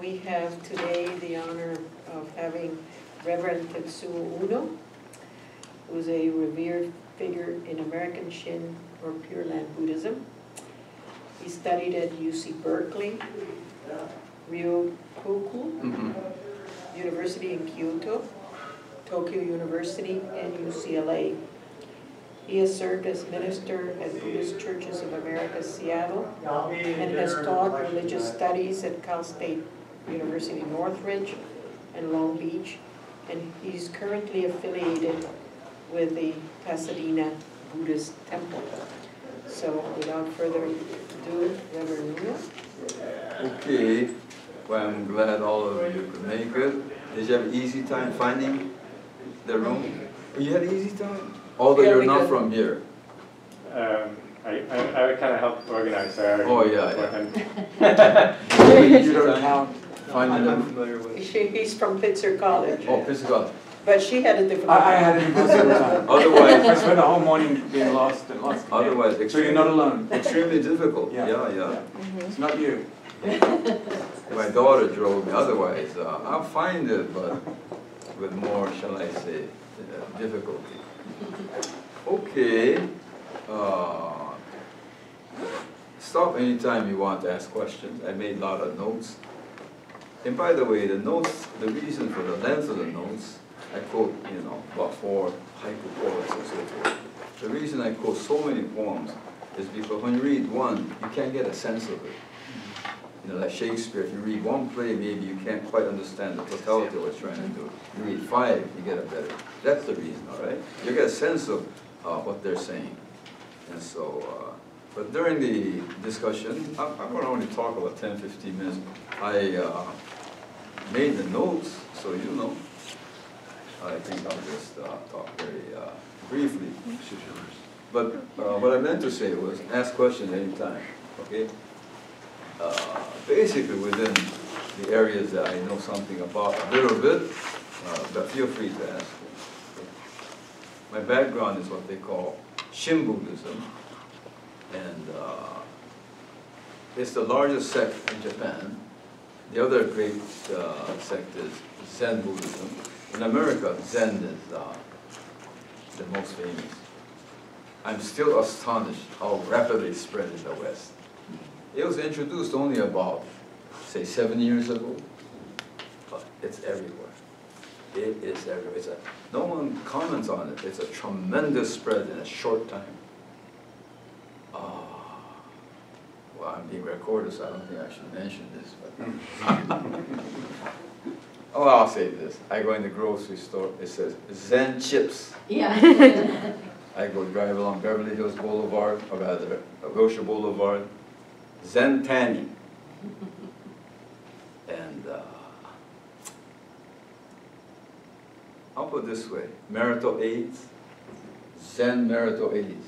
we have today the honor of having Reverend Tetsuo Unno, who's a revered figure in American Shin or Pure Land Buddhism. He studied at UC Berkeley, Ryokoku University in Kyoto, Tokyo University, and UCLA. He has served as minister at Buddhist Churches of America, Seattle, and has taught religious studies at Cal State University Northridge and Long Beach, and he's currently affiliated with the Pasadena Buddhist Temple. So without further ado, Reverend Unno. Okay, well, I'm glad all of you could make it. Did you have an easy time finding the room? You had an easy time? Although you're not from here. I kind of helped organize her. Oh, yeah. You don't count. Finding them familiar with? He's from Pitzer College. Oh, Pitzer College. But she had a difficult I had an impossible time. Otherwise, I spent the whole morning being lost and lost. Otherwise, so you're not alone. Extremely difficult. Yeah. It's not you. My daughter drove me. Otherwise, I'll find it, but with more, shall I say, difficulty. Okay. Stop anytime you want to ask questions. I made a lot of notes. And by the way, the notes, the reason for the length of the notes, I quote, about 4 haiku poets and so forth. The reason I quote so many poems is because when you read one, you can't get a sense of it. Like Shakespeare, if you read one play, maybe you can't quite understand the totality of what it's trying to do. You read 5, you get a better. That's the reason, all right? You get a sense of what they're saying. And so, but during the discussion, I'm going to only talk about 10, 15 minutes. I made the notes, so you know. I think I'll just talk very briefly. But what I meant to say was ask questions anytime, okay? Basically within the areas that I know something about a little bit, but feel free to ask. Okay? My background is what they call Shin Buddhism, and it's the largest sect in Japan. The other great sect is Zen Buddhism. In America, Zen is the most famous. I'm still astonished how rapidly it spread in the West. It was introduced only about, say, 7 years ago, but it's everywhere. It is everywhere. No one comments on it. It's a tremendous spread in a short time. Well, I'm being recorded, so I don't think I should mention this. But oh, I'll say this. I go in the grocery store, it says Zen chips. Yeah. I go drive along Beverly Hills Boulevard, or rather, Wilshire Boulevard, Zen tanning. And I'll put it this way, marital aids, Zen marital aids.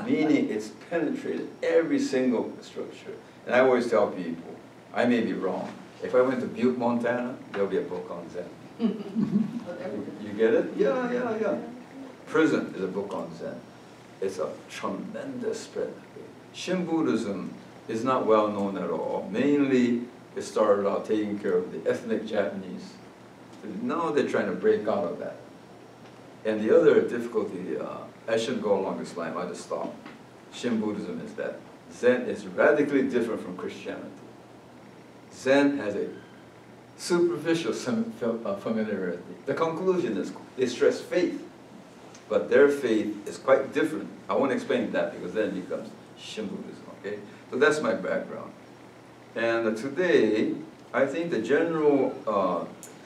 Meaning it's penetrated every single structure. And I always tell people, I may be wrong. If I went to Butte, Montana, there'll be a book on Zen. You get it? Yeah. Prison is a book on Zen. It's a tremendous spread. Shin Buddhism is not well known at all. Mainly, it started out taking care of the ethnic Japanese. Now they're trying to break out of that. And the other difficulty, I shouldn't go along this line, I'll just stop. Shin Buddhism is that Zen is radically different from Christianity. Zen has a superficial familiarity. The conclusion is they stress faith, but their faith is quite different. I won't explain that because then it becomes Shin Buddhism, okay? So that's my background. And today, I think the general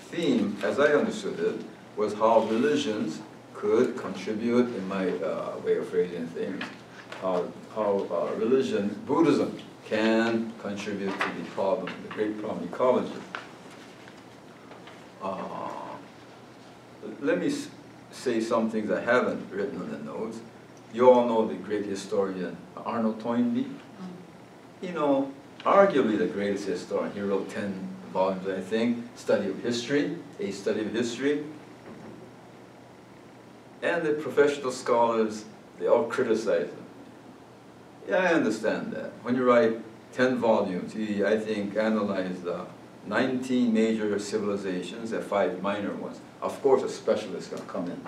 theme, as I understood it, was how religions could contribute, in my way of phrasing things, how religion, Buddhism, can contribute to the problem, the great problem ecology. Let me say some things I haven't written on the notes. You all know the great historian Arnold Toynbee. Arguably the greatest historian. He wrote 10 volumes, I think, study of history, a study of history. And the professional scholars, they all criticize him. Yeah, I understand that. When you write 10 volumes. He, I think, analyzed 19 major civilizations and 5 minor ones. Of course, a specialist can come in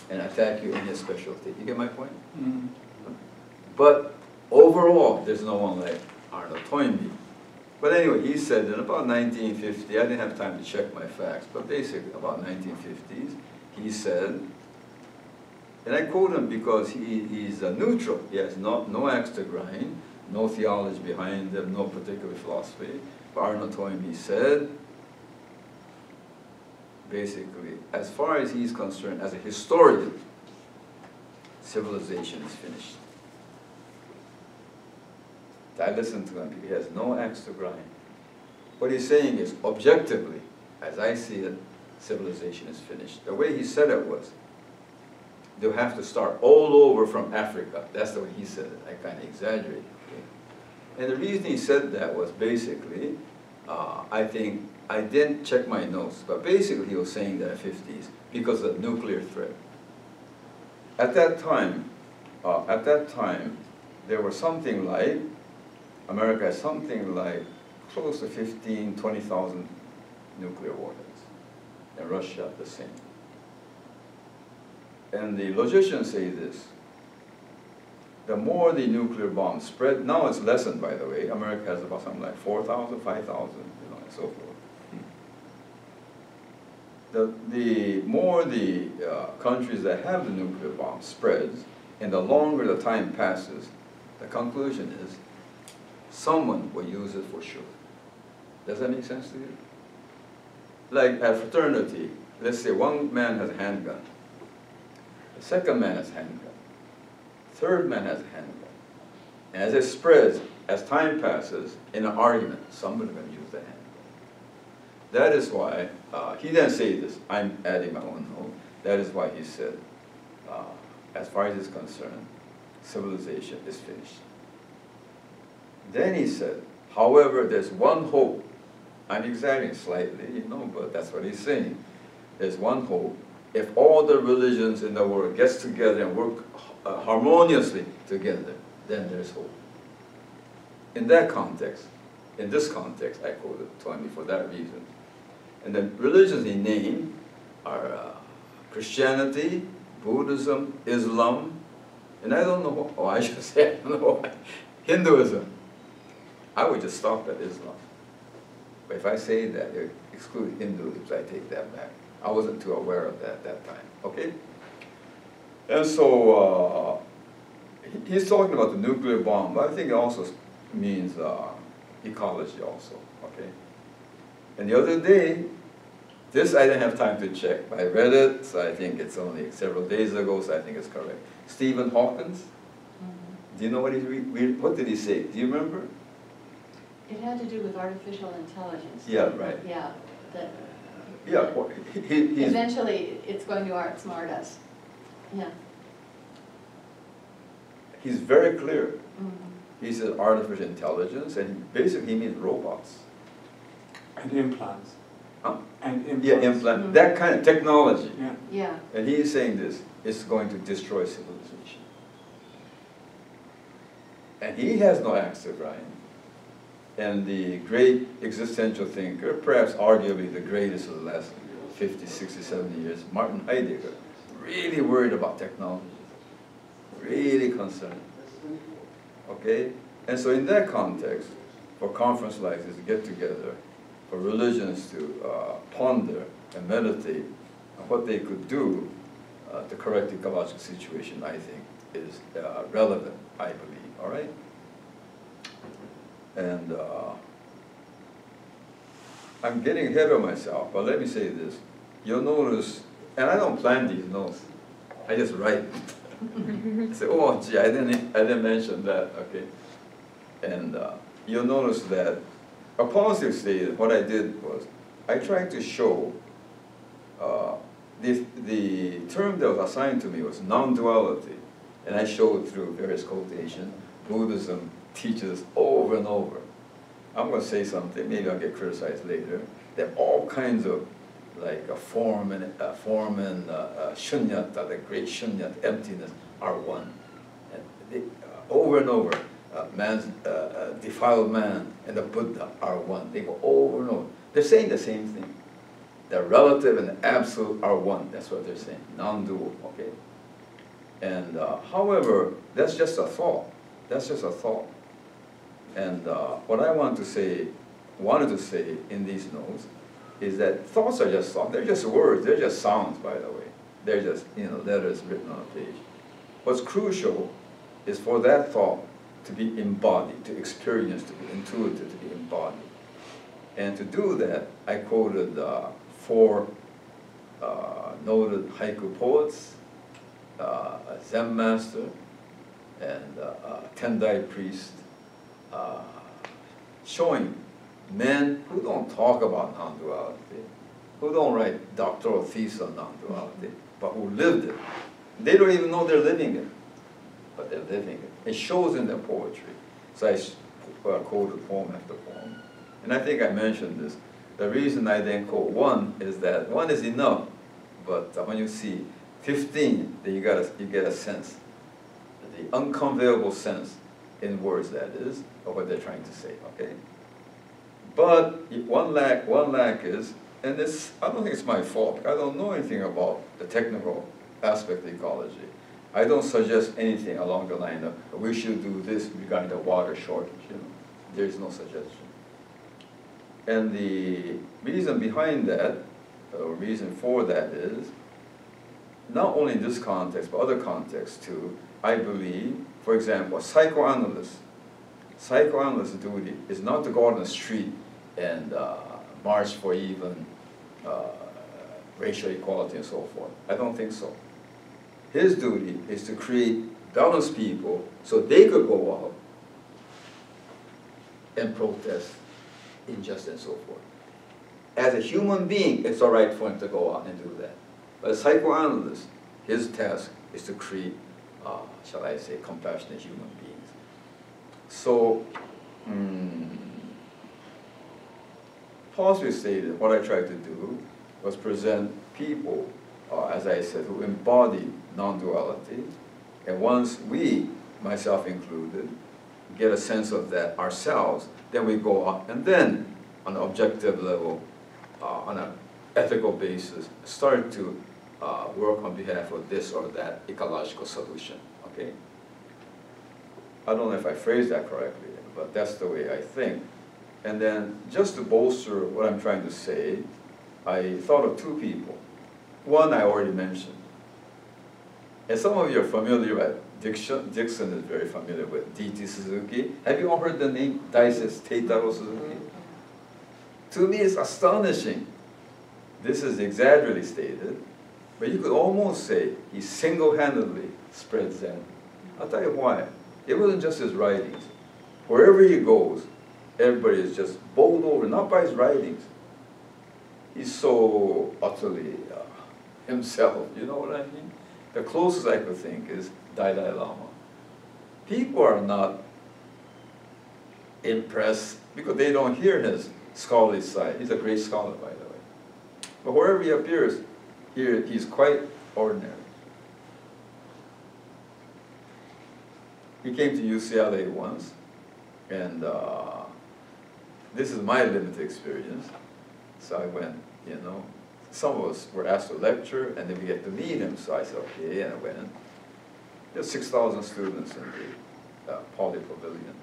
and attack you in his specialty. You get my point? Mm. But overall, there's no one like Arno Toynbee. But anyway, he said in about 1950, I didn't have time to check my facts, but basically about 1950s, he said, and I quote him because he's neutral. He has no axe to grind, no theology behind him, no particular philosophy. But Arno Toynbee said, basically, as far as he's concerned, as a historian, civilization is finished. I listened to him, he has no axe to grind. What he's saying is, objectively, as I see it, civilization is finished. The way he said it was, they'll have to start all over from Africa. That's the way he said it. I kind of exaggerated. Okay? And the reason he said that was basically, I think, I didn't check my notes, but basically he was saying that in the 50s because of the nuclear threat. At that time, there was something like, America has something like close to 15, 20,000 nuclear warheads, and Russia the same. And the logicians say this, the more the nuclear bombs spread, now it's lessened by the way, America has about something like 4,000, 5,000, and so forth. The more the countries that have the nuclear bomb spreads, and the longer the time passes, the conclusion is someone will use it for sure. Does that make sense to you? Like at fraternity, let's say one man has a handgun, the second man has a handgun, third man has a handgun. And as it spreads, as time passes, in an argument, somebody's going to use the handgun. That is why, he didn't say this, I'm adding my own note, that is why he said, as far as he's concerned, civilization is finished. Then he said, however, there's one hope. I'm exaggerating slightly, but that's what he's saying. There's one hope. If all the religions in the world gets together and work harmoniously together, then there's hope. In that context, in this context, I quoted Toynbee for that reason. And the religions he named are Christianity, Buddhism, Islam, and I don't know, I should say, I don't know why, Hinduism. I would just stop at Islam. But if I say that, you exclude Hinduism, so I take that back. I wasn't too aware of that at that time, okay? And so, he's talking about the nuclear bomb, but I think it also means ecology also, okay? And the other day, this I didn't have time to check, but I read it, so I think it's only several days ago, so I think it's correct. Stephen Hawkins, do you know what what did he say? Do you remember? It had to do with artificial intelligence. Yeah, right. Yeah. Yeah, well, eventually it's going to outsmart us. Yeah. He's very clear. Mm-hmm. He says artificial intelligence, and basically he means robots. And implants. Huh? And implants. Yeah, implant, that kind of technology. Yeah. Yeah. And he is saying this, it's going to destroy civilization. And he has no axe to grind. And the great existential thinker, perhaps arguably the greatest of the last 50, 60, 70 years, Martin Heidegger, really worried about technology, really concerned. Okay? And so in that context, for conference like this to get together, for religions to ponder and meditate on what they could do to correct the ecological situation, I think is relevant, I believe, all right? And I'm getting ahead of myself, but let me say this. You'll notice, and I don't plan these notes, I just write. I say, oh gee, I didn't mention that, okay? And you'll notice that a positive state, what I did was, I tried to show, the term that was assigned to me was non-duality, and I showed through various quotations, Buddhism teaches over and over. I'm going to say something, maybe I'll get criticized later, that all kinds of, like a form and shunyata, the great shunyata, emptiness, are one. And they, over and over, defiled man and the Buddha are one. They go over and over. They're saying the same thing. The relative and the absolute are one. That's what they're saying. Nondual, okay? And however, that's just a thought. That's just a thought. And what I wanted to say in these notes is that thoughts are just thoughts. They're just words. They're just sounds, by the way. They're just, letters written on a page. What's crucial is for that thought to be embodied, to experience, to be intuitive, to be embodied. And to do that, I quoted 4 noted haiku poets, a Zen master, and a Tendai priest, showing men who don't talk about non-duality, who don't write doctoral theses on non-duality, but who lived it. They don't even know they're living it, but they're living it. It shows in their poetry. So I quoted poem after poem. And I think I mentioned this. The reason I then quote 1 is that 1 is enough, but when you see 15, then you get a sense, the unconveyable sense in words, that is, of what they're trying to say, okay? But one lack is, and this, I don't think it's my fault. I don't know anything about the technical aspect of ecology. I don't suggest anything along the line of, we should do this regarding the water shortage, There is no suggestion. And the reason behind that, or reason for that is, not only in this context, but other contexts too, I believe, for example, a psychoanalyst's duty is not to go out on the street and march for even racial equality and so forth. I don't think so. His duty is to create balanced people so they could go out and protest injustice and so forth. As a human being, it's all right for him to go out and do that. But a psychoanalyst, his task is to create, shall I say, compassionate human beings. So, falsely stated, what I tried to do was present people, as I said, who embody non-duality. And once we, myself included, get a sense of that ourselves, then we go up and then, on an objective level, on an ethical basis, start to work on behalf of this or that ecological solution, okay? I don't know if I phrased that correctly, but that's the way I think. And then, just to bolster what I'm trying to say, I thought of 2 people. One I already mentioned. And some of you are familiar with Dixon is very familiar with D.T. Suzuki. Have you all heard the name Daisetsu Teitaro Suzuki? To me, it's astonishing. This is exaggerately stated, but you could almost say he single-handedly spread Zen. I'll tell you why. It wasn't just his writings. Wherever he goes, everybody is just bowled over, not by his writings. He's so utterly himself, you know what I mean? The closest I could think is Dalai Lama. People are not impressed because they don't hear his scholarly side. He's a great scholar, by the way. But wherever he appears, here he's quite ordinary. He came to UCLA once, and this is my limited experience. So I went, Some of us were asked to lecture, and then we get to meet him. So I said, okay, and I went in. There's 6,000 students in the Poly Pavilion.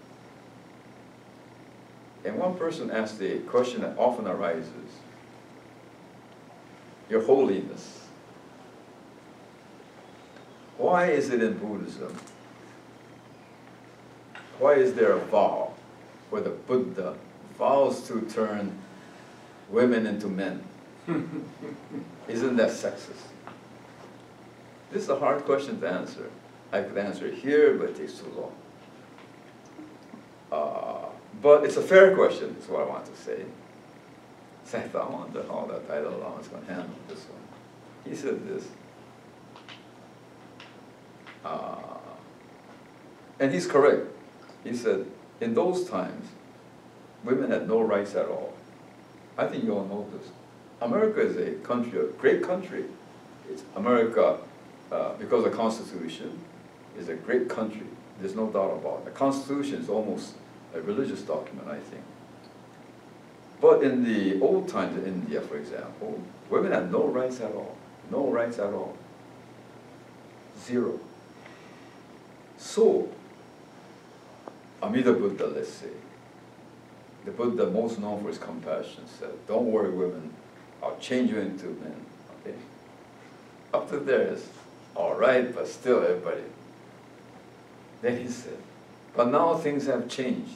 And one person asked a question that often arises. Your Holiness, why is it in Buddhism, why is there a vow where the Buddha vows to turn women into men? Isn't that sexist? This is a hard question to answer. I could answer it here, but it takes too long. But it's a fair question, is what I want to say. So I thought, I wonder how the Dalai Lama is going to handle this one. He said this. And he's correct. He said, in those times, women had no rights at all. I think you all know this. America is a country, a great country. It's America, because of the Constitution, is a great country. There's no doubt about it. The Constitution is almost a religious document, I think. But in the old times in India, for example, women had no rights at all. No rights at all. Zero. So, Amida Buddha, let's say, the Buddha most known for his compassion said, don't worry women, I'll change you into men, okay? Up to there is all right, but still everybody. Then he said, but now things have changed.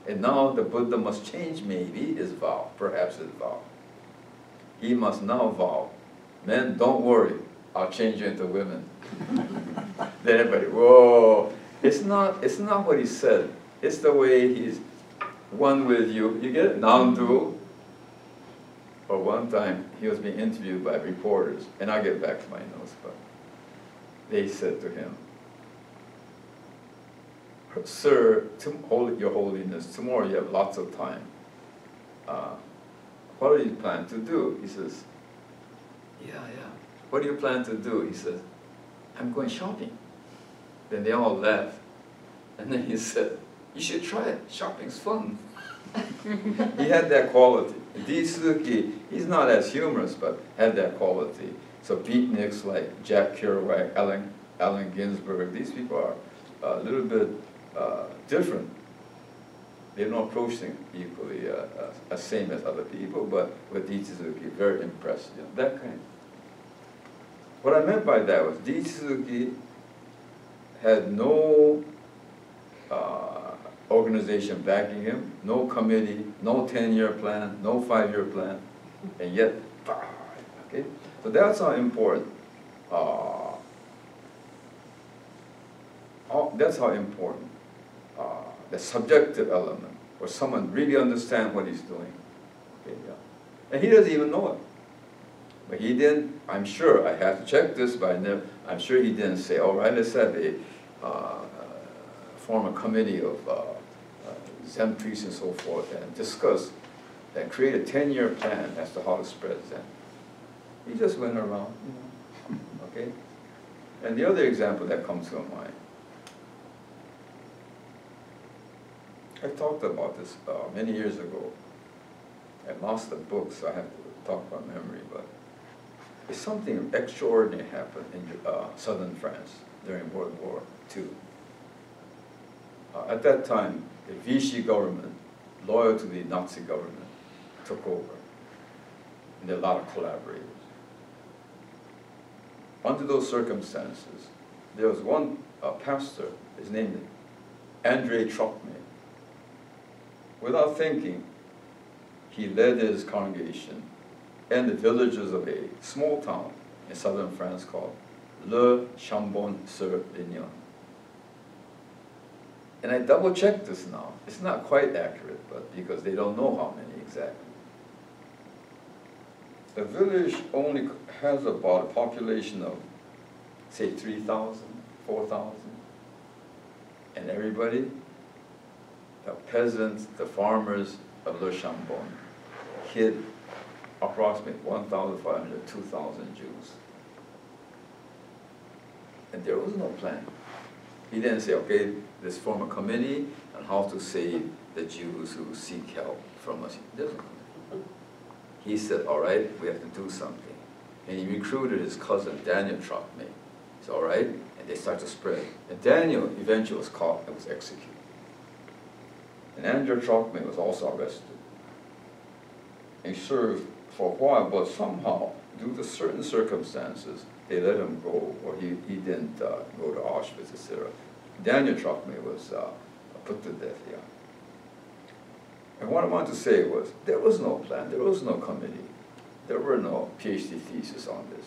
And now the Buddha must change maybe his vow, perhaps his vow. He must now vow, men, don't worry, I'll change you into women. Then everybody, whoa. It's not what he said. It's the way he's one with you. You get it? Nondual. Or one time, he was being interviewed by reporters, and I'll get back to my notes, but they said to him, Sir, Your Holiness, tomorrow you have lots of time. What do you plan to do? He says, yeah. What do you plan to do? He says, I'm going shopping. Then they all laughed. And then he said, you should try it. Shopping's fun. He had that quality. D. Suzuki, he's not as humorous, but had that quality. So beatniks like Jack Kerouac, Allen Ginsberg, these people are a little bit different. They don't approach things equally the same as other people, but with D. Suzuki, very impressed. You know, that kind. What I meant by that was D. Suzuki had no organization backing him, no committee, no 10-year plan, no 5-year plan, and yet, okay? So that's how important, the subjective element, where someone really understands what he's doing. Okay, yeah. And he doesn't even know it. But he didn't, I'm sure, I have to check this, but I'm sure he didn't say, all right, let's have form a committee of Zen priests and so forth and discuss and create a 10-year plan as to how to spread Zen. He just went around, you know, okay? And the other example that comes to mind, I talked about this many years ago. I lost the book, so I have to talk about memory, but it's something extraordinary happened in southern France during World War II. At that time, the Vichy government, loyal to the Nazi government, took over. And there are a lot of collaborators. Under those circumstances, there was one pastor, his name is André Trocmé. Without thinking, he led his congregation and the villagers of a small town in southern France called Le Chambon-sur-Lignon. And I double-checked this now. It's not quite accurate, but because they don't know how many exactly. The village only has about a population of, say, 3,000, 4,000. And everybody, the peasants, the farmers of Le Chambon, hid approximately 1,500, 2,000 Jews. And there was no plan. He didn't say, okay, let's form a committee on how to save the Jews who seek help from us. He said, all right, we have to do something. And he recruited his cousin, Daniel Trocmé. He said, all right, and they started to spread. And Daniel eventually was caught and was executed. And Andrew Trocmé was also arrested. And he served for a while, but somehow, due to certain circumstances, they let him go, or he didn't go to Auschwitz, etc. Daniel Trocmé was put to death, yeah. And what I wanted to say was, there was no plan, there was no committee, there were no PhD thesis on this.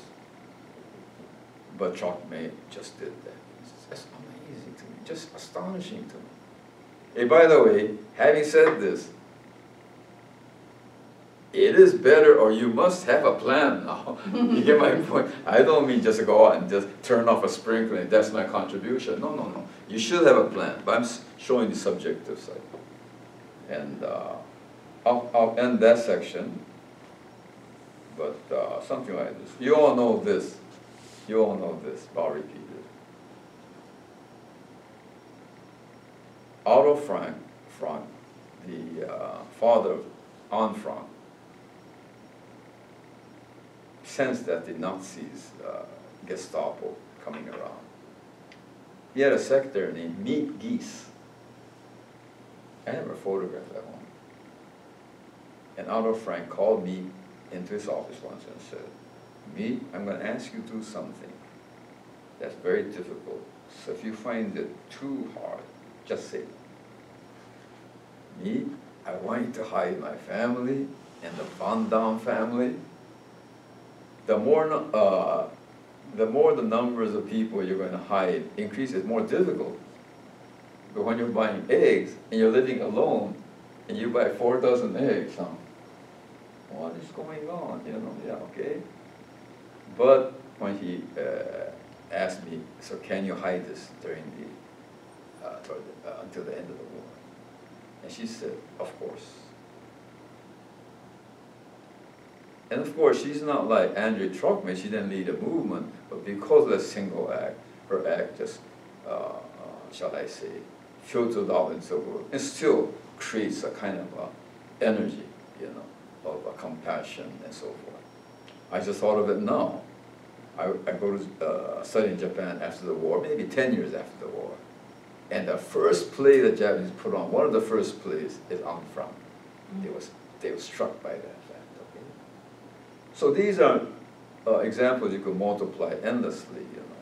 But Trocmé just did that. That's amazing to me, just astonishing to me. Hey, by the way, having said this, it is better, or you must have a plan now. You get my point? I don't mean just to go out and just turn off a sprinkler and that's my contribution. No, no, no. You should have a plan, but I'm showing the subjective side. And I'll end that section, but something like this. You all know this. You all know this, but I'll repeat Otto Frank, the father of Anne Frank, sensed that the Nazis, Gestapo, coming around. He had a secretary named Meat Geese. I have a photograph at home. And Otto Frank called me into his office once and said, Meat, I'm going to ask you to do something that's very difficult. So if you find it too hard, just say it. Meat, I want you to hide my family and the Van Damme family. The more the numbers of people you're going to hide increases, more difficult. But when you're buying eggs and you're living alone and you buy 4 dozen eggs, what is going on? You know, yeah, okay. But when he asked me, so can you hide this during until the end of the war? And she said, of course. And of course, she's not like Andrea Trotman. She didn't lead a movement, but because of that single act, her act just, shall I say, filtered out into the world, and still creates a kind of energy, you know, of compassion and so forth. I just thought of it now. I go to study in Japan after the war, maybe 10 years after the war. And the first play the Japanese put on, one of the first plays, is Anne Frank. They were struck by that fact. Okay? So these are examples you could multiply endlessly, you know.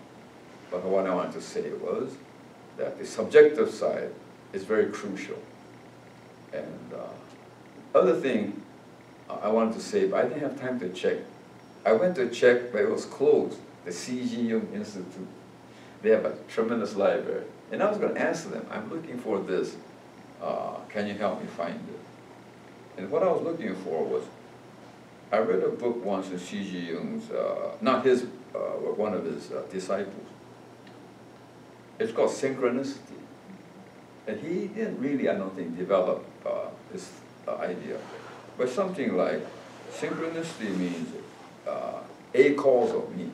But what I wanted to say was that the subjective side is very crucial. And other thing I wanted to say, but I didn't have time to check. I went to check, but it was closed, the C.G. Jung Institute. They have a tremendous library. And I was going to ask them, I'm looking for this, can you help me find it? And what I was looking for was, I read a book once in C.G. Jung's, not his, one of his disciples. It's called Synchronicity. And he didn't really, I don't think, develop this idea. But something like, synchronicity means A calls of me.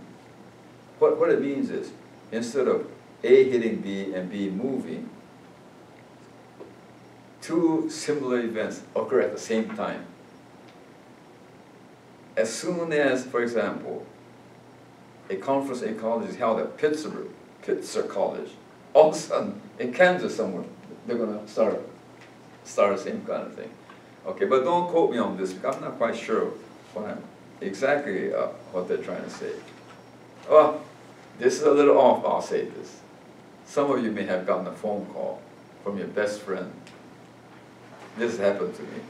What it means is, instead of A hitting B and B moving, 2 similar events occur at the same time. As soon as, for example, a conference in college is held at Pitzer College, all of a sudden, in Kansas somewhere, they're going to start the same kind of thing. Okay, but don't quote me on this, because I'm not quite sure exactly what they're trying to say. Oh, this is a little off, I'll say this. Some of you may have gotten a phone call from your best friend. This happened to me.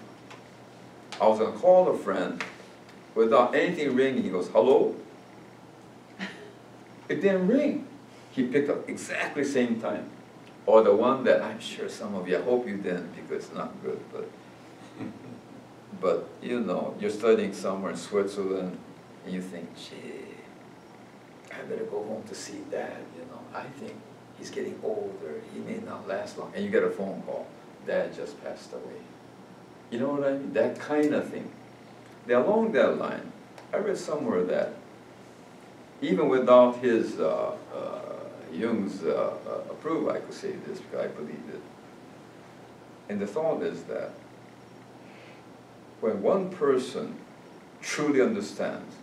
I was going to call a friend, without anything ringing, he goes, hello? It didn't ring. He picked up exactly the same time. Or the one that I'm sure some of you, I hope you didn't, because it's not good, but you know, you're studying somewhere in Switzerland, and you think, gee, I better go home to see Dad, you know. I think he's getting older, he may not last long. And you get a phone call, Dad just passed away. You know what I mean? That kind of thing. Now, along that line, I read somewhere that even without his Jung's approval, I could say this because I believe it. And the thought is that when one person truly understands,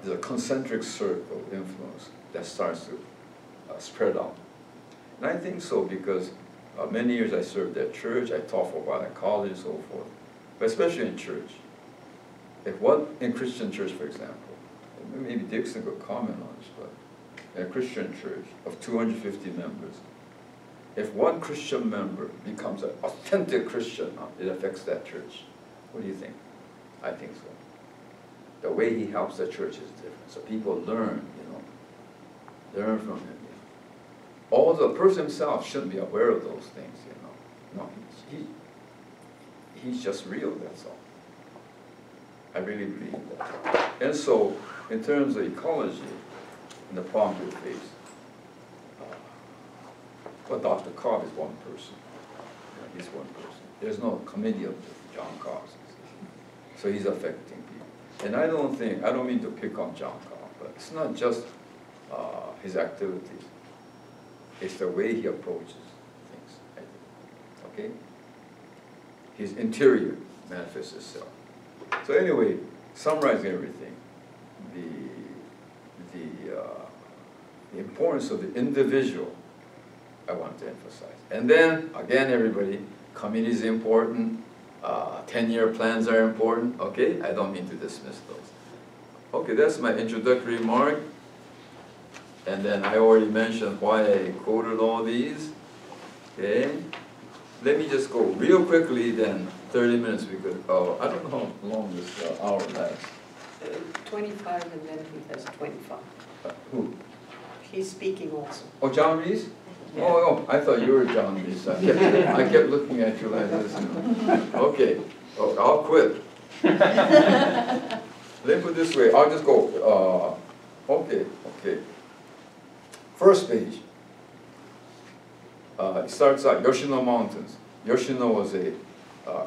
there's a concentric circle of influence that starts to spread out. And I think so because many years I served at church, I taught for a while at college and so forth, but especially in church. If one, in Christian church, for example, maybe Dixon could comment on this, but in a Christian church of 250 members, if one Christian member becomes an authentic Christian, it affects that church. What do you think? I think so. The way he helps the church is different. So people learn, you know, learn from him. You know. Although the person himself shouldn't be aware of those things, you know. No, he's just real, that's all. I really believe that. And so, in terms of ecology, and the problems we face, well, Dr. Cobb is one person. You know, he's one person. There's no committee of John Cobb. So he's affecting people. And I don't mean to pick on John Cobb, but it's not just his activities. It's the way he approaches things. okay? His interior manifests itself. So anyway, summarizing everything, the importance of the individual, I want to emphasize. And then, again, everybody, community is important, 10-year plans are important, okay? I don't mean to dismiss those. Okay, that's my introductory remark. And then I already mentioned why I quoted all these, okay? Let me just go real quickly, then 30 minutes because, I don't know how long this hour lasts. 25 and then he has 25. Who? He's speaking also. Oh, John Reese? Yeah. Oh, I thought you were John Reese. I kept looking at you like this. Okay, I'll quit. Let me put it this way, I'll just go, okay. First page. It starts out Yoshino Mountains. Yoshino was a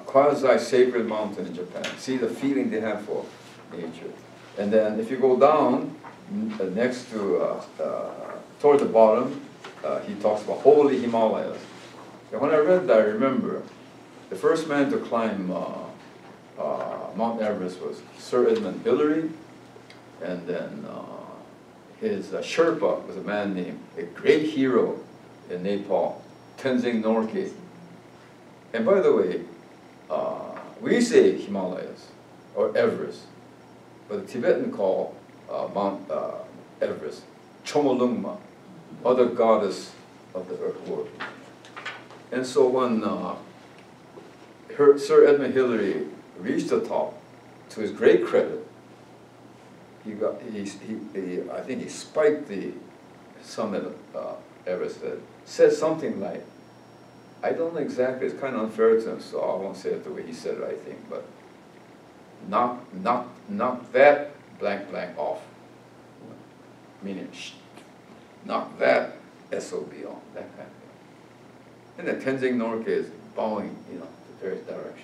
quasi-sacred mountain in Japan. See the feeling they have for nature. And then if you go down, next to, toward the bottom, he talks about holy Himalayas. And when I read that, I remember the first man to climb Mount Everest was Sir Edmund Hillary, and then his Sherpa was a man named, a great hero in Nepal, Tenzing Norgay. And by the way, we say Himalayas, or Everest, but the Tibetan call Mount Everest, Chomolungma, other goddess of the earth world. And so when Sir Edmund Hillary reached the top, to his great credit, I think he spiked the summit of Everest, said something like, I don't know exactly, it's kind of unfair to him, so I won't say it the way he said it, I think, but knock that blank off. Meaning, knock that SOB on, that kind of thing. And then Tenzing Norgay is bowing, to various directions.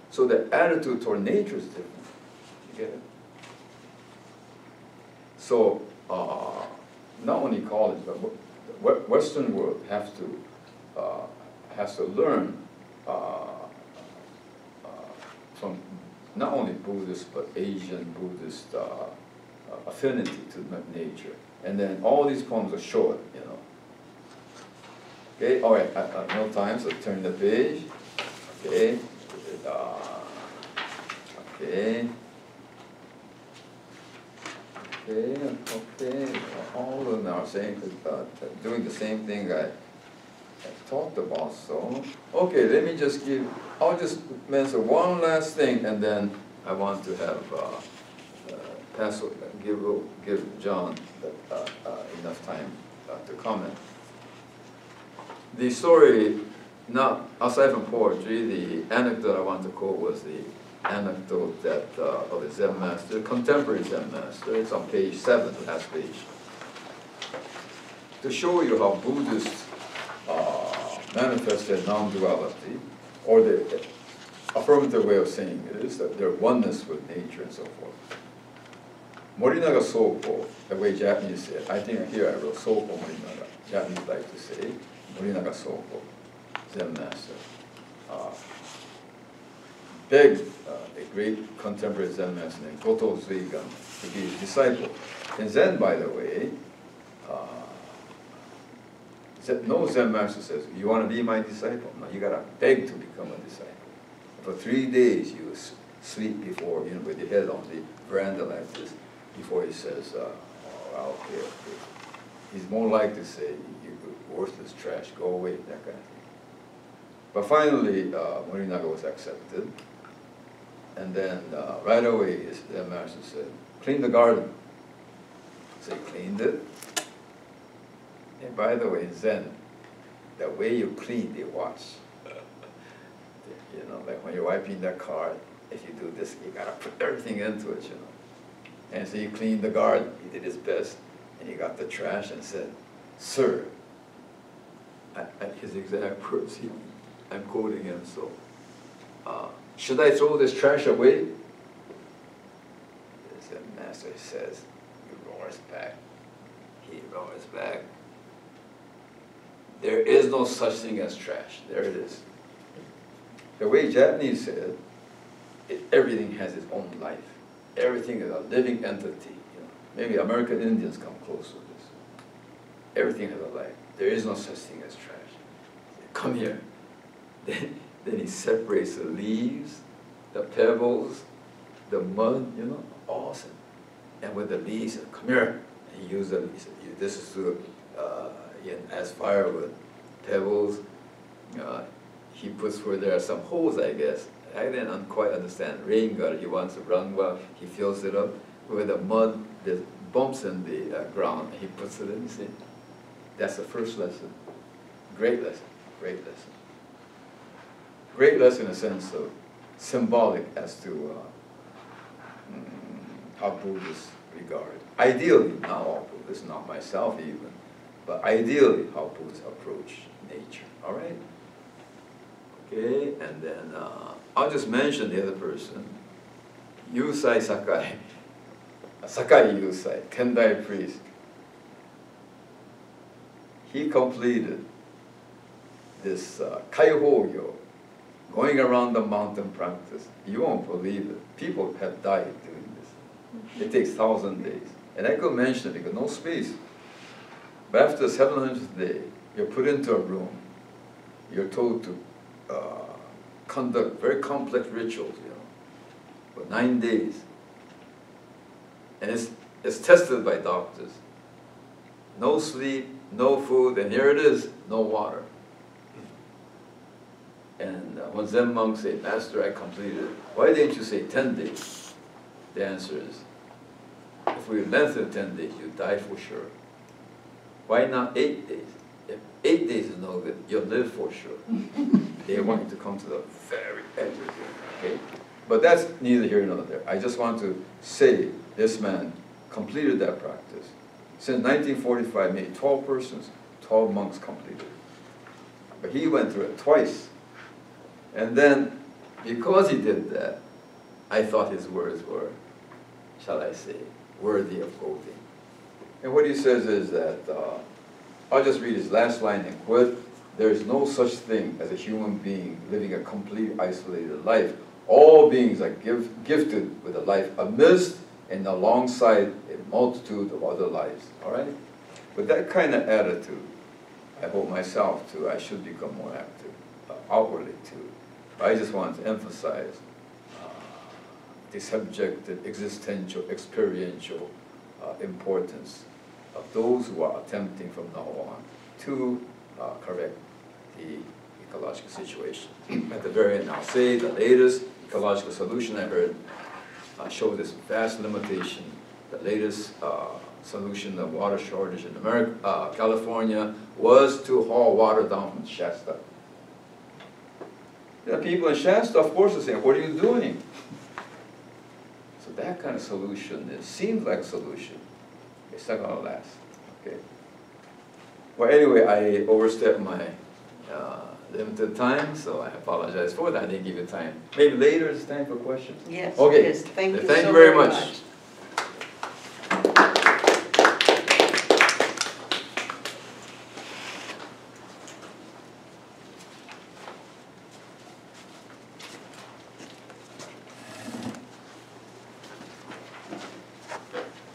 So the attitude toward nature is different. You get it? So, not only college, but the Western world has to learn from not only Buddhist, but Asian Buddhist affinity to nature. And then all these poems are short, Okay, all right, no time, so turn the page. Okay, okay. All of them are saying doing the same thing I talked about. So, okay, let me just I'll just mention one last thing, and then I want to have give John enough time to comment. The story, not aside from poetry, the anecdote I want to quote was the anecdote that of a Zen master, contemporary Zen master. It's on page 7, the last page, to show you how Buddhists manifest their non-duality, or the affirmative way of saying it is that their oneness with nature and so forth. Morinaga Soko, the way Japanese say it, I think here I wrote Soko Morinaga. Japanese like to say Morinaga Soko, Zen master. Begged a great contemporary Zen master named Goto Zuigan to be his disciple. In Zen, by the way, no Zen master says, you want to be my disciple? No, you got to beg to become a disciple. For 3 days you sleep before, with your head on the veranda like this, before he says, okay. He's more likely to say, you worthless trash, go away, that kind of thing. But finally, Morinaga was accepted. And then right away, his master said, clean the garden. So he cleaned it. And by the way, in Zen, the way you clean, they watch. Like when you're wiping the car, if you do this, you gotta put everything into it, And so he cleaned the garden. He did his best, and he got the trash and said, "Sir," his exact words. I'm quoting him. So, should I throw this trash away? The master says, he roars back. There is no such thing as trash. There it is. The way Japanese said, everything has its own life. Everything is a living entity. You know. Maybe American Indians come close to this. Everything has a life. There is no such thing as trash. Come here. Then he separates the leaves, the pebbles, the mud, you know, awesome. And with the leaves, he said, come here. And he used the leaves. This is to, as firewood. Pebbles, he puts where there are some holes, I guess. I didn't quite understand. Rain gutter, he wants to run well, he fills it up. With the mud, there's bumps in the ground, he puts it in, you see. That's the first lesson. Great lesson, great lesson. Great lesson in a sense of symbolic as to how Buddhists regard. Ideally, not all Buddhists, not myself even, but ideally how Buddhists approach nature, all right? Okay, and then I'll just mention the other person, Yusai Sakai, Sakai Yusai, Tendai priest. He completed this Kaiho-gyo, going around the mountain practice. You won't believe it. People have died doing this. It takes 1,000 days. And I could mention it because no space. But after the 700th day, you're put into a room. You're told to conduct very complex rituals, you know, for 9 days. And it's tested by doctors. No sleep, no food, and here it is, no water. And when Zen monks say, Master, I completed it, why didn't you say 10 days? The answer is, if we lengthen 10 days, you die for sure. Why not 8 days? If 8 days is no good, you'll live for sure. They want you to come to the very edge of it, okay? But that's neither here nor there. I just want to say this man completed that practice. Since 1945, maybe 12 persons, 12 monks completed it. But he went through it twice. And then, because he did that, I thought his words were, shall I say, worthy of quoting. And what he says is that, I'll just read his last line and quote, there is no such thing as a human being living a complete isolated life. All beings are gifted with a life amidst and alongside a multitude of other lives, all right? With that kind of attitude, I hope myself too, I should become more active, outwardly too. I just want to emphasize the subjective, existential, experiential importance of those who are attempting from now on to correct the ecological situation. At the very end, I'll say the latest ecological solution I heard showed this vast limitation. The latest solution of water shortage in America, California, was to haul water down from Shasta. The people in Shasta, of course, are saying, what are you doing? So that kind of solution, it seems like a solution. It's not going to last, okay? Well, anyway, I overstepped my limited time, so I apologize for that. I didn't give you time. Maybe later it's time for questions? Yes, okay. Yes, thank you Thank so you very much.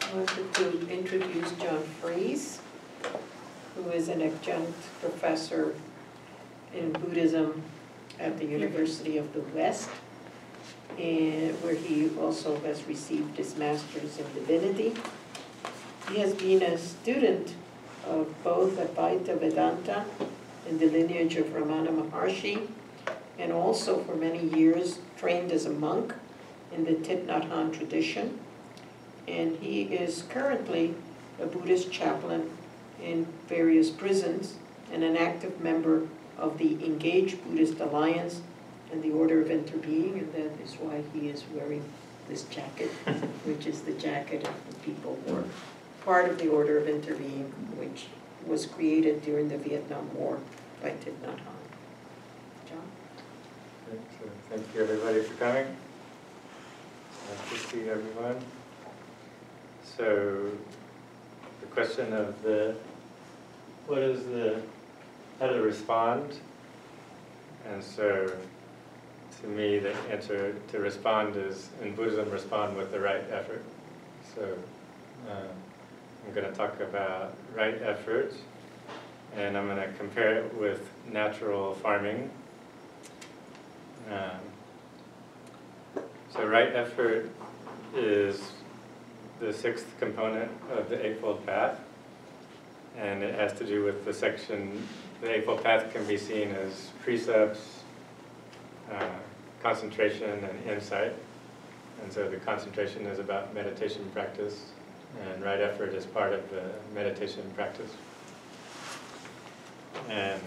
I wanted to introduce John Freese, who is an adjunct professor in Buddhism at the University of the West, and where he also has received his master's in divinity. He has been a student of both Advaita Vedanta in the lineage of Ramana Maharshi, and also for many years trained as a monk in the Thich Nhat Hanh tradition. And he is currently a Buddhist chaplain in various prisons and an active member of the Engaged Buddhist Alliance and the Order of Interbeing, and that is why he is wearing this jacket, which is the jacket of the people who are part of the Order of Interbeing, which was created during the Vietnam War by Thich Nhat Hanh. John? Thank you everybody for coming. Nice to see everyone. So the question of what is the how to respond. And so, to me, the answer to respond is, in Buddhism, respond with the right effort. So, I'm going to talk about right effort, and I'm going to compare it with natural farming. So right effort is the sixth component of the Eightfold Path, and it has to do with the section. The Eightfold Path can be seen as precepts, concentration, and insight. And so the concentration is about meditation practice, and right effort is part of the meditation practice. And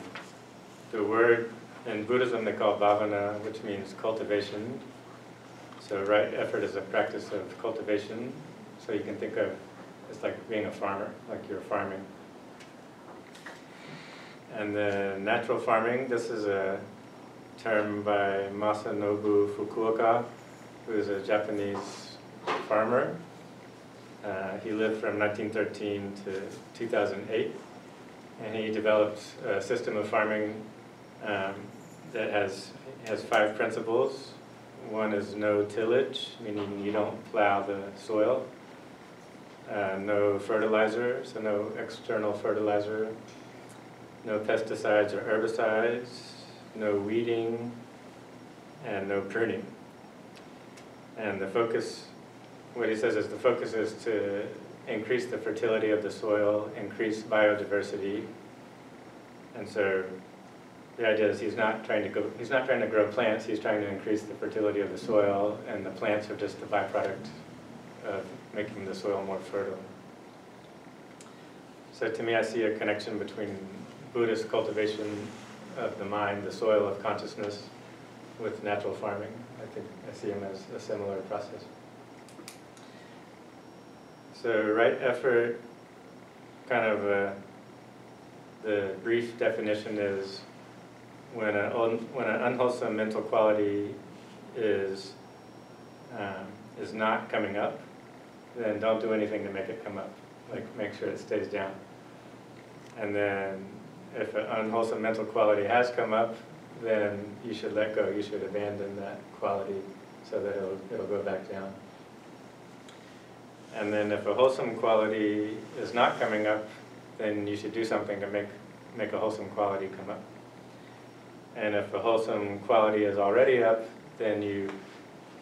the word in Buddhism they call bhavana, which means cultivation. So right effort is a practice of cultivation. So you can think of it's like being a farmer, like you're farming. And then natural farming, this is a term by Masanobu Fukuoka, who is a Japanese farmer. He lived from 1913 to 2008, and he developed a system of farming that has 5 principles. One is no tillage, meaning you don't plow the soil. No fertilizer, so no external fertilizer. No pesticides or herbicides. No weeding, and no pruning. And the focus, what he says is the focus is to increase the fertility of the soil, increase biodiversity. And so the idea is he's not trying to grow plants, he's trying to increase the fertility of the soil, and the plants are just the byproduct of making the soil more fertile. So to me, I see a connection between Buddhist cultivation of the mind, the soil of consciousness, with natural farming. I see them as a similar process. So right effort, kind of the brief definition is when an unwholesome mental quality is not coming up, then don't do anything to make it come up. Like make sure it stays down. And then if an unwholesome mental quality has come up, then you should let go. You should abandon that quality so that it'll go back down. And then if a wholesome quality is not coming up, then you should do something to make a wholesome quality come up. And if a wholesome quality is already up, then you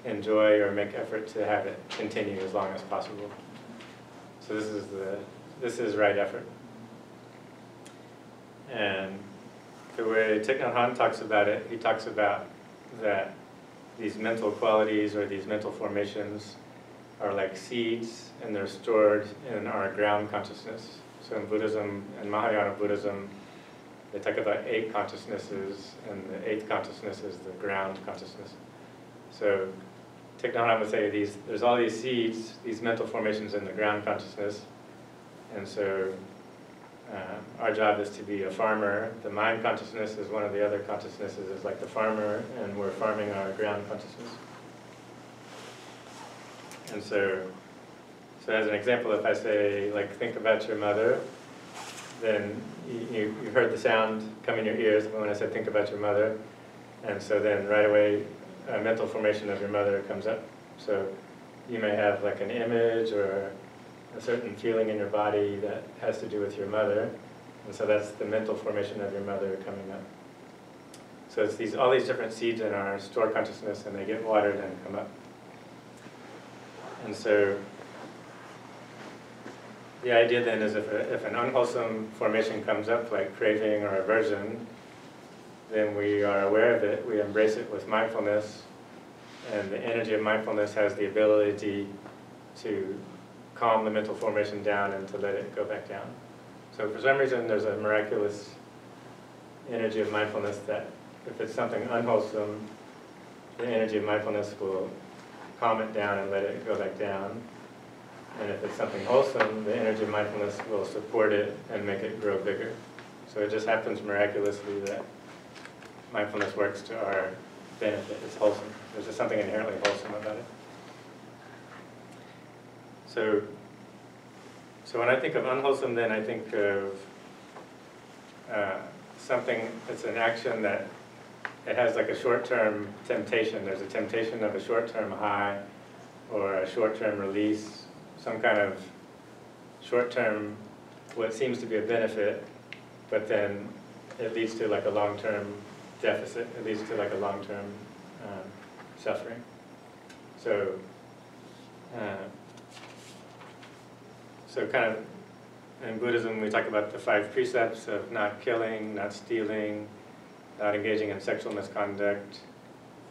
enjoy or make effort to have it continue as long as possible. So this is right effort. And the way Thich Nhat Hanh talks about it, he talks about that these mental qualities or these mental formations are like seeds, and they're stored in our ground consciousness. So in Buddhism and Mahayana Buddhism, they talk about 8 consciousnesses, and the 8th consciousness is the ground consciousness. So Thich Nhat Hanh would say there's all these seeds, these mental formations in the ground consciousness, and so our job is to be a farmer. The mind consciousness is one of the other consciousnesses, is like the farmer, and we're farming our ground consciousness. And so as an example, if I say, like, think about your mother, then you heard the sound come in your ears when I said think about your mother, and so then right away a mental formation of your mother comes up. So you may have like an image or a certain feeling in your body that has to do with your mother, and so that's the mental formation of your mother coming up. So it's all these different seeds in our stored consciousness, and they get watered and come up. And so the idea then is if an unwholesome formation comes up, like craving or aversion, then we are aware of it, we embrace it with mindfulness, and the energy of mindfulness has the ability to calm the mental formation down and to let it go back down. So for some reason there's a miraculous energy of mindfulness that if it's something unwholesome, the energy of mindfulness will calm it down and let it go back down. And if it's something wholesome, the energy of mindfulness will support it and make it grow bigger. So it just happens miraculously that mindfulness works to our benefit. It's wholesome. There's just something inherently wholesome about it. So when I think of unwholesome, then I think of something, it's an action that it has like a short-term temptation. There's a temptation of a short-term high or a short-term release, some kind of short-term, what seems to be a benefit, but then it leads to like a long-term deficit. It leads to like a long-term suffering. So, kind of in Buddhism, we talk about the 5 precepts of not killing, not stealing, not engaging in sexual misconduct,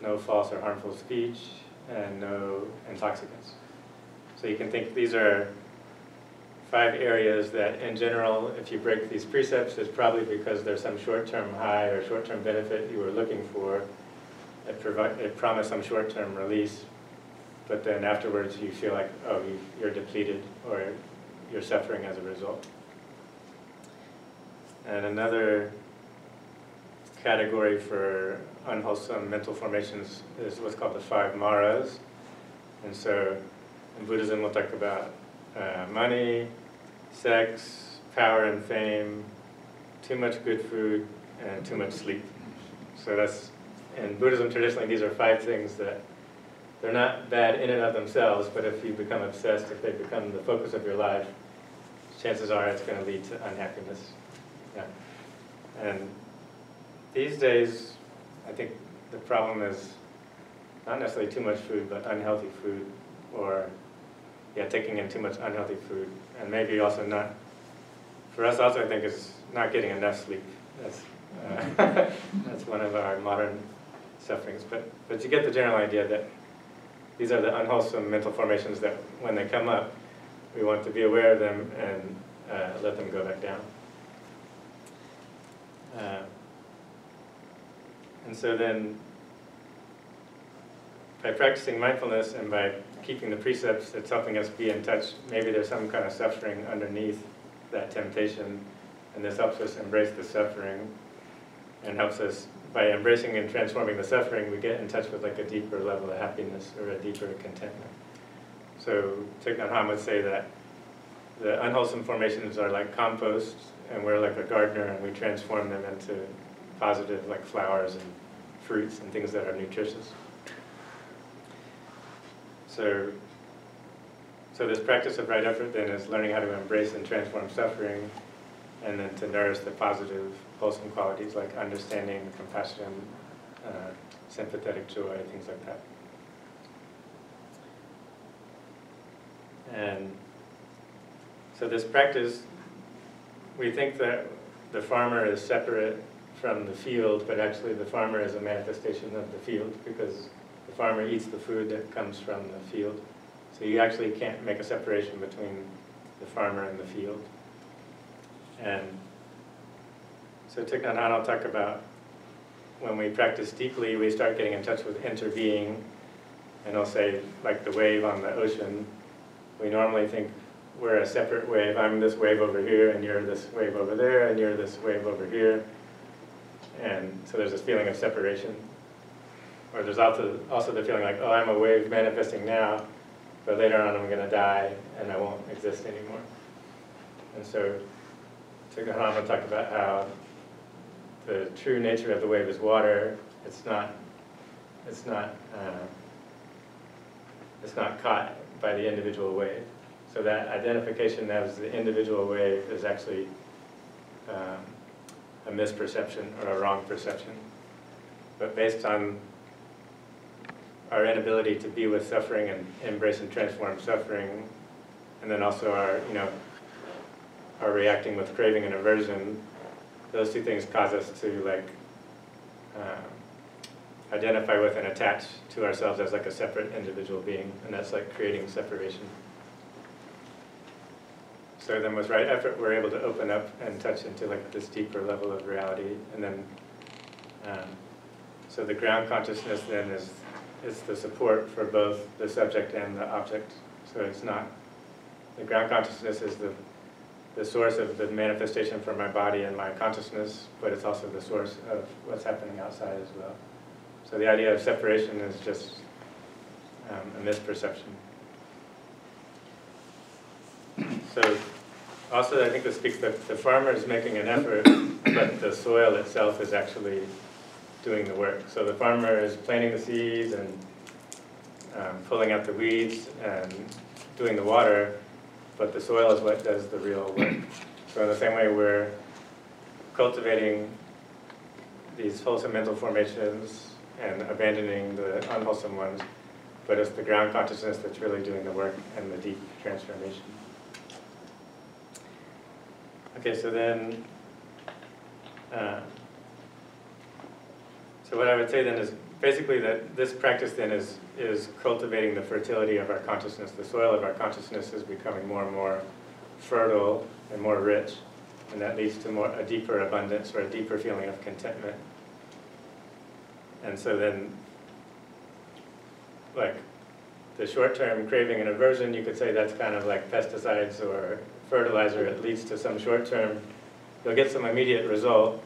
no false or harmful speech, and no intoxicants. So you can think these are 5 areas that, in general, if you break these precepts, it's probably because there's some short-term high or short-term benefit you were looking for. It promised some short-term release, but then afterwards you feel like, oh, you're depleted or you're suffering as a result. And another category for unwholesome mental formations is what's called the 5 maras. And so in Buddhism we'll talk about money, sex, power and fame, too much good food, and too much sleep. So that's, in Buddhism traditionally, these are 5 things that they're not bad in and of themselves, but if you become obsessed, if they become the focus of your life, chances are it's going to lead to unhappiness. Yeah. And these days, I think the problem is not necessarily too much food, but unhealthy food, or taking in too much unhealthy food, and maybe also not. For us, also, I think is not getting enough sleep. That's that's one of our modern sufferings. But you get the general idea that these are the unwholesome mental formations that, when they come up, we want to be aware of them and let them go back down. And so then, by practicing mindfulness and by keeping the precepts, it's helping us be in touch. Maybe there's some kind of suffering underneath that temptation, and this helps us embrace the suffering, and helps us, by embracing and transforming the suffering, we get in touch with like a deeper level of happiness or a deeper contentment. So Thich Nhat Hanh would say that the unwholesome formations are like compost, and we're like a gardener, and we transform them into positive, like flowers and fruits and things that are nutritious. So this practice of right effort then is learning how to embrace and transform suffering, and then to nourish the positive, wholesome qualities like understanding, compassion, sympathetic joy, things like that. And so this practice, we think that the farmer is separate from the field, but actually the farmer is a manifestation of the field, because the farmer eats the food that comes from the field. So you actually can't make a separation between the farmer and the field. And so Thich Nhat Hanh will talk about when we practice deeply, we start getting in touch with interbeing, and he'll say, like the wave on the ocean, we normally think we're a separate wave. I'm this wave over here, and you're this wave over there, and you're this wave over here. And so there's this feeling of separation. Or there's also the feeling like, oh, I'm a wave manifesting now, but later on I'm going to die, and I won't exist anymore. And so Thich Nhat Hanh will talk about how the true nature of the wave is water. It's not caught by the individual wave. So that identification as the individual wave is actually a misperception or a wrong perception. But based on our inability to be with suffering and embrace and transform suffering, and then also our reacting with craving and aversion, those 2 things cause us to identify with and attach to ourselves as like a separate individual being, and that's like creating separation. So then with right effort, we're able to open up and touch into like this deeper level of reality, and then so the ground consciousness then is the support for both the subject and the object. So it's not, the ground consciousness is the source of the manifestation for my body and my consciousness, but it's also the source of what's happening outside as well. So the idea of separation is just a misperception. So also, I think this speaks that the farmer is making an effort, but the soil itself is actually doing the work. So the farmer is planting the seeds and pulling out the weeds and doing the water, but the soil is what does the real work. So in the same way, we're cultivating these wholesome mental formations and abandoning the unwholesome ones, but it's the ground consciousness that's really doing the work and the deep transformation. Okay, so then, so what I would say then is basically that this practice then is cultivating the fertility of our consciousness. The soil of our consciousness is becoming more and more fertile and more rich, and that leads to a deeper abundance or a deeper feeling of contentment. And so then, like the short-term craving and aversion, you could say that's kind of like pesticides or fertilizer. It leads to some short-term, you'll get some immediate result,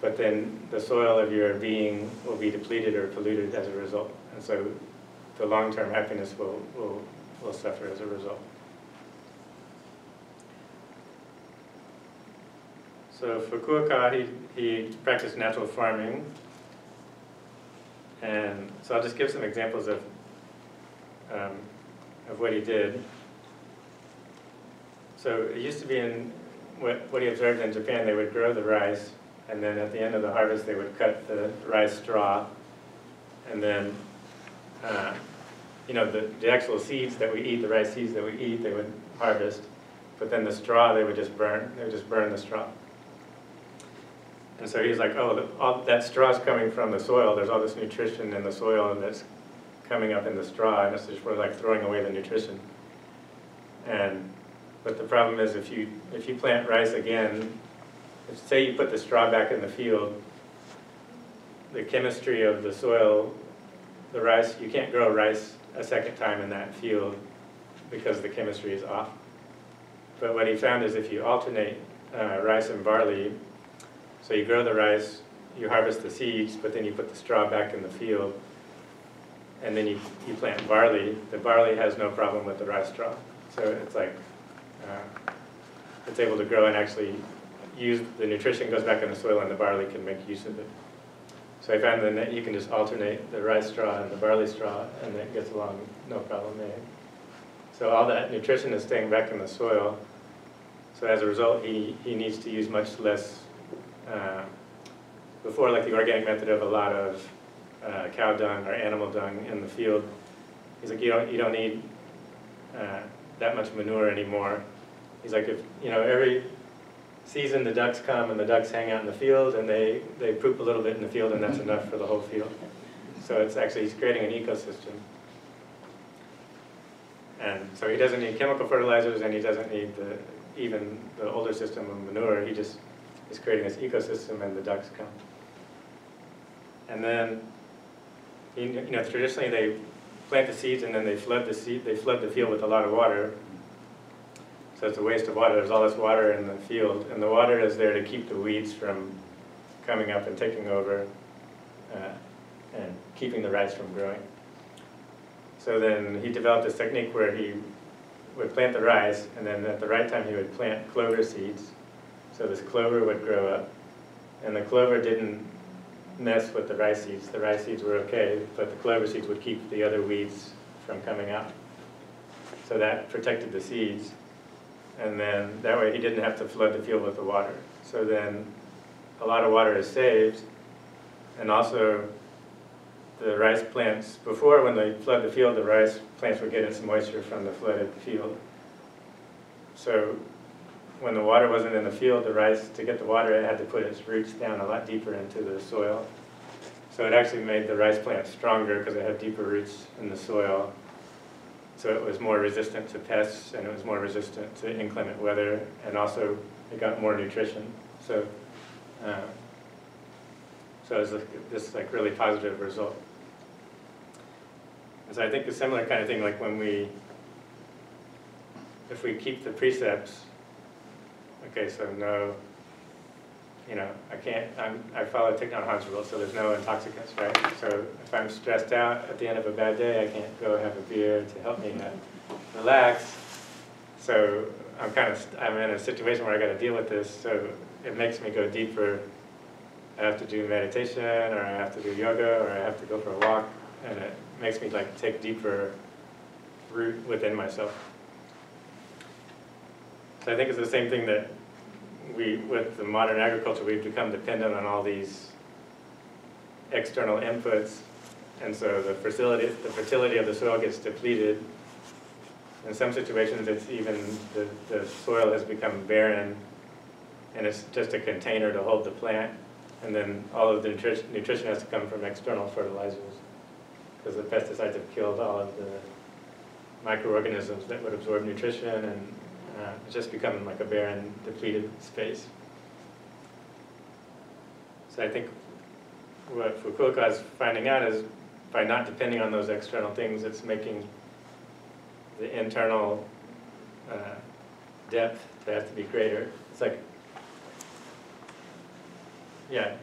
but then the soil of your being will be depleted or polluted as a result. And so the long-term happiness will suffer as a result. So Fukuoka, he practiced natural farming. And so I'll just give some examples of what he did. So it used to be in what he observed in Japan, they would grow the rice, and then at the end of the harvest they would cut the rice straw, and then the actual seeds that we eat, the rice seeds that we eat, they would harvest, but then the straw they would just burn. They would just burn the straw. And so he's like, oh, all that straw is coming from the soil. There's all this nutrition in the soil that's coming up in the straw, and it's just we're like throwing away the nutrition. But the problem is if you plant rice again, say you put the straw back in the field, the chemistry of the soil, the rice, you can't grow rice a second time in that field because the chemistry is off. But what he found is if you alternate rice and barley, so you grow the rice, you harvest the seeds, but then you put the straw back in the field, and then you plant barley. The barley has no problem with the rice straw. So it's like, it's able to grow and actually use, the nutrition goes back in the soil and the barley can make use of it. So I found that you can just alternate the rice straw and the barley straw, and it gets along no problem there. So all that nutrition is staying back in the soil. So as a result, he needs to use much less. Before, like the organic method of a lot of cow dung or animal dung in the field, he's like, you don't need that much manure anymore. He's like, if every season the ducks come and the ducks hang out in the field and they poop a little bit in the field and that's enough for the whole field. So it's actually, he's creating an ecosystem. And so he doesn't need chemical fertilizers and he doesn't need even the older system of manure. He just is creating this ecosystem and the ducks come. And then, traditionally they plant the seeds and then they flood the field with a lot of water. So it's a waste of water. There's all this water in the field, and the water is there to keep the weeds from coming up and taking over and keeping the rice from growing. So then he developed this technique where he would plant the rice, and then at the right time he would plant clover seeds. So this clover would grow up, and the clover didn't mess with the rice seeds. The rice seeds were okay, but the clover seeds would keep the other weeds from coming out. So that protected the seeds, and then that way he didn't have to flood the field with the water. So then a lot of water is saved, and also the rice plants, before when they flood the field, the rice plants would get its moisture from the flooded field. So when the water wasn't in the field, the rice, to get the water, it had to put its roots down a lot deeper into the soil. So it actually made the rice plant stronger because it had deeper roots in the soil. So it was more resistant to pests, and it was more resistant to inclement weather, and also it got more nutrition. So it was this really positive result. And so I think a similar kind of thing, like if we keep the precepts. Okay, so no, I follow Thich Nhat Hanh's rule, so there's no intoxicants, right? So if I'm stressed out at the end of a bad day, I can't go have a beer to help me relax. So I'm in a situation where I got to deal with this, so it makes me go deeper. I have to do meditation, or I have to do yoga, or I have to go for a walk, and it makes me like take deeper root within myself. So I think it's the same thing that with the modern agriculture, we've become dependent on all these external inputs, and so the fertility of the soil gets depleted. In some situations, it's even the soil has become barren, and it's just a container to hold the plant, and then all of the nutrition has to come from external fertilizers, because the pesticides have killed all of the microorganisms that would absorb nutrition, and it's just becoming like a barren, depleted space. So I think what Fukuoka is finding out is by not depending on those external things, it's making the internal depth that has to be greater. It's like, yeah,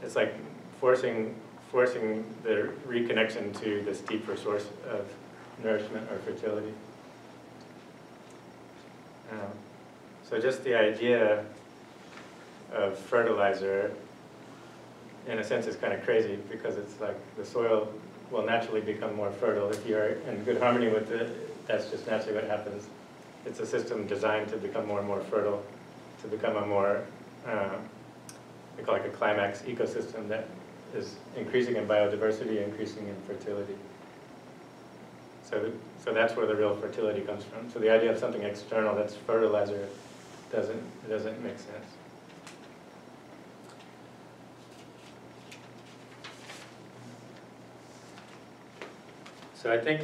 it's like forcing the reconnection to this deeper source of nourishment or fertility. So just the idea of fertilizer, in a sense, is kind of crazy, because it's like the soil will naturally become more fertile if you're in good harmony with it. That's just naturally what happens. It's a system designed to become more and more fertile, to become a more, we call it a climax ecosystem that is increasing in biodiversity, increasing in fertility. So that's where the real fertility comes from. So the idea of something external that's fertilizer doesn't make sense. So I think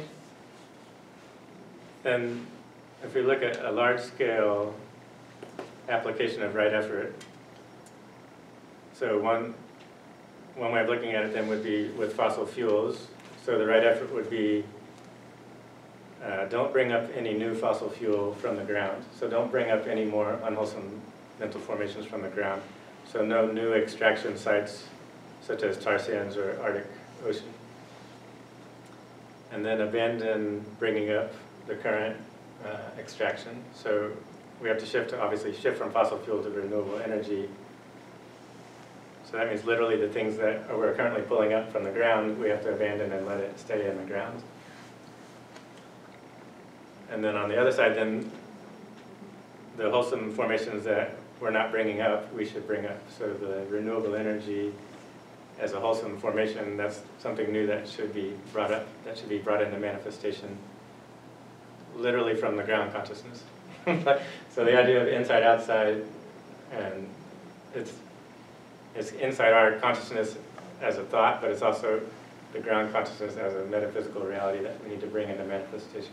then if we look at a large-scale application of right effort, so one way of looking at it then would be with fossil fuels. So the right effort would be don't bring up any new fossil fuel from the ground. So don't bring up any more unwholesome mental formations from the ground. So no new extraction sites such as tar sands or Arctic Ocean. And then abandon bringing up the current extraction. So we have to obviously shift from fossil fuel to renewable energy. So that means literally the things that we're currently pulling up from the ground, we have to abandon and let it stay in the ground. And then on the other side, then the wholesome formations that we're not bringing up, we should bring up. So the renewable energy as a wholesome formation, that's something new that should be brought up, that should be brought into manifestation, literally from the ground consciousness. So the idea of inside-outside, and it's inside our consciousness as a thought, but it's also the ground consciousness as a metaphysical reality that we need to bring into manifestation.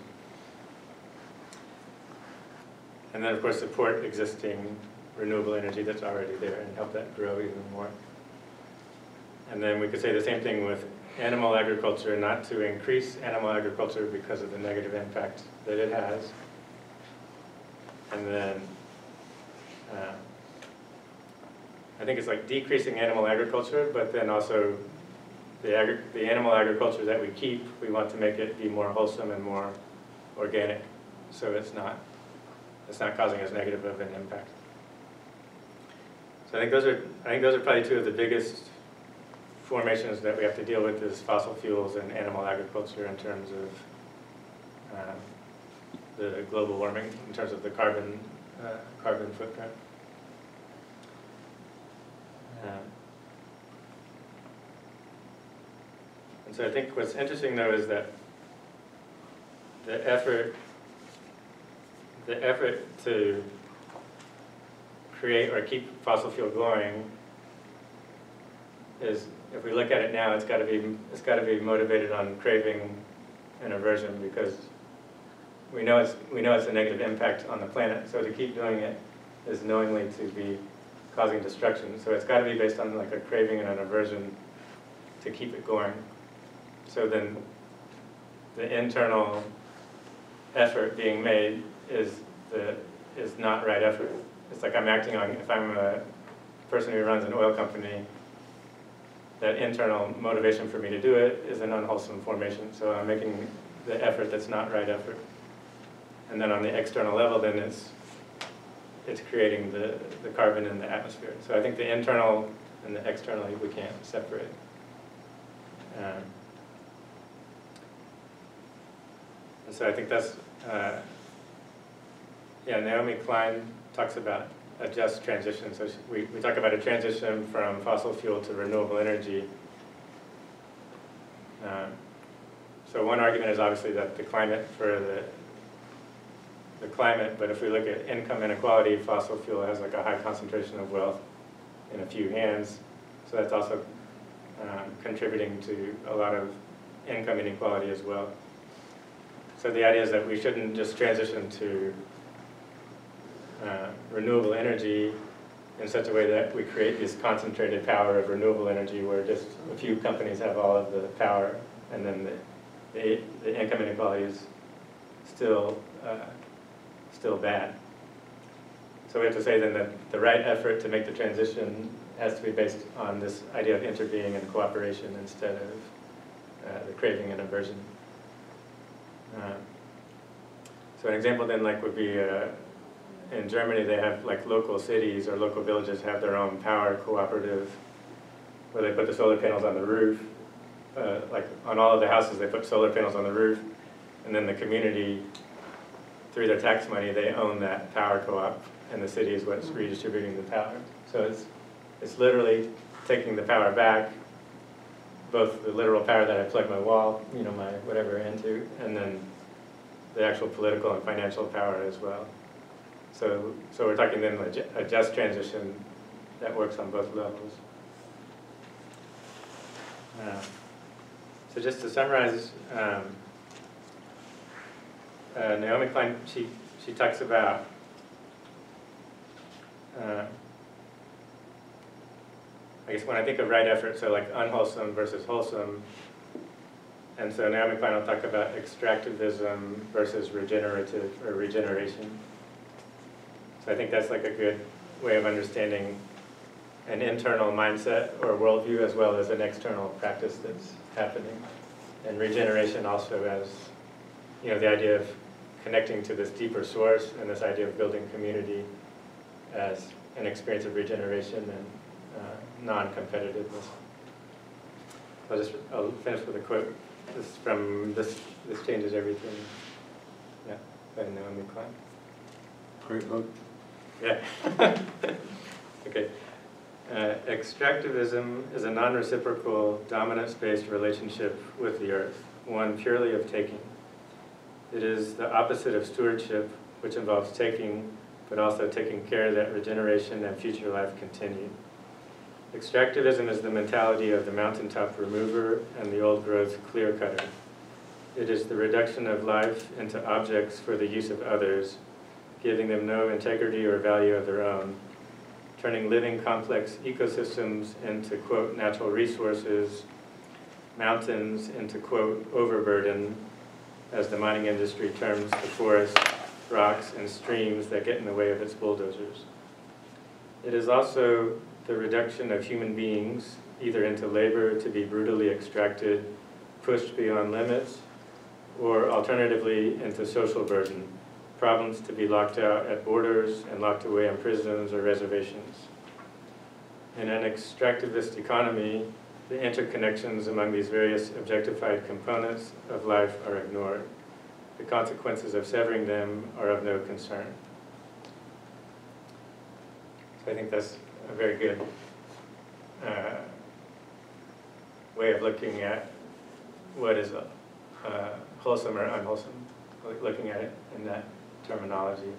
And then, of course, support existing renewable energy that's already there and help that grow even more. And then we could say the same thing with animal agriculture, not to increase animal agriculture because of the negative impact that it has. And then I think it's like decreasing animal agriculture, but then also the animal agriculture that we keep, we want to make it be more wholesome and more organic, so it's not causing as negative of an impact. So I think those are probably two of the biggest formations that we have to deal with, is fossil fuels and animal agriculture in terms of the global warming, in terms of the carbon footprint. And so I think what's interesting though is that the effort to create or keep fossil fuel going is, if we look at it now, it's got to be motivated on craving and aversion, because we know it's a negative impact on the planet. So to keep doing it is knowingly to be causing destruction. So it's got to be based on like a craving and an aversion to keep it going. So then the internal effort being made is not right effort. It's like I'm acting on, if I'm a person who runs an oil company, that internal motivation for me to do it is an unwholesome formation. So I'm making the effort that's not right effort. And then on the external level, then it's it's creating the carbon in the atmosphere. So I think the internal and the external we can't separate. And so I think that's, yeah, Naomi Klein talks about a just transition. So we talk about a transition from fossil fuel to renewable energy. So one argument is obviously that the climate for the climate, but if we look at income inequality, fossil fuel has like a high concentration of wealth in a few hands. So that's also contributing to a lot of income inequality as well. So the idea is that we shouldn't just transition to renewable energy in such a way that we create this concentrated power of renewable energy where just a few companies have all of the power, and then the income inequality is still bad. So we have to say then that the right effort to make the transition has to be based on this idea of interbeing and cooperation instead of the craving and aversion. So an example then would be in Germany they have local cities or local villages have their own power cooperative where they put the solar panels on the roof. On all of the houses they put solar panels on the roof, and then the community, through their tax money, they own that power co-op, and the city is what's redistributing the power. So it's literally taking the power back, both the literal power that I plug my wall, my whatever into, and then the actual political and financial power as well. So we're talking then a just transition that works on both levels. So just to summarize, Naomi Klein, she talks about I guess when I think of right effort, so unwholesome versus wholesome, and so Naomi Klein will talk about extractivism versus regenerative or regeneration. So I think that's a good way of understanding an internal mindset or worldview as well as an external practice that's happening. And regeneration also as, the idea of connecting to this deeper source and this idea of building community as an experience of regeneration and non-competitiveness. I'll finish with a quote. This is from This Changes Everything. Yeah, by Naomi Klein. Great book. Yeah. Okay. Extractivism is a non-reciprocal, dominance-based relationship with the earth, one purely of taking. It is the opposite of stewardship, which involves taking, but also taking care that regeneration and future life continue. Extractivism is the mentality of the mountaintop remover and the old-growth clear-cutter. It is the reduction of life into objects for the use of others, giving them no integrity or value of their own, turning living complex ecosystems into, quote, natural resources, mountains into, quote, overburden, as the mining industry terms the forests, rocks, and streams that get in the way of its bulldozers. It is also the reduction of human beings, either into labor to be brutally extracted, pushed beyond limits, or alternatively into social burden, problems to be locked out at borders and locked away in prisons or reservations. In an extractivist economy, the interconnections among these various objectified components of life are ignored. The consequences of severing them are of no concern. So I think that's a very good way of looking at what is wholesome or unwholesome, looking at it in that terminology.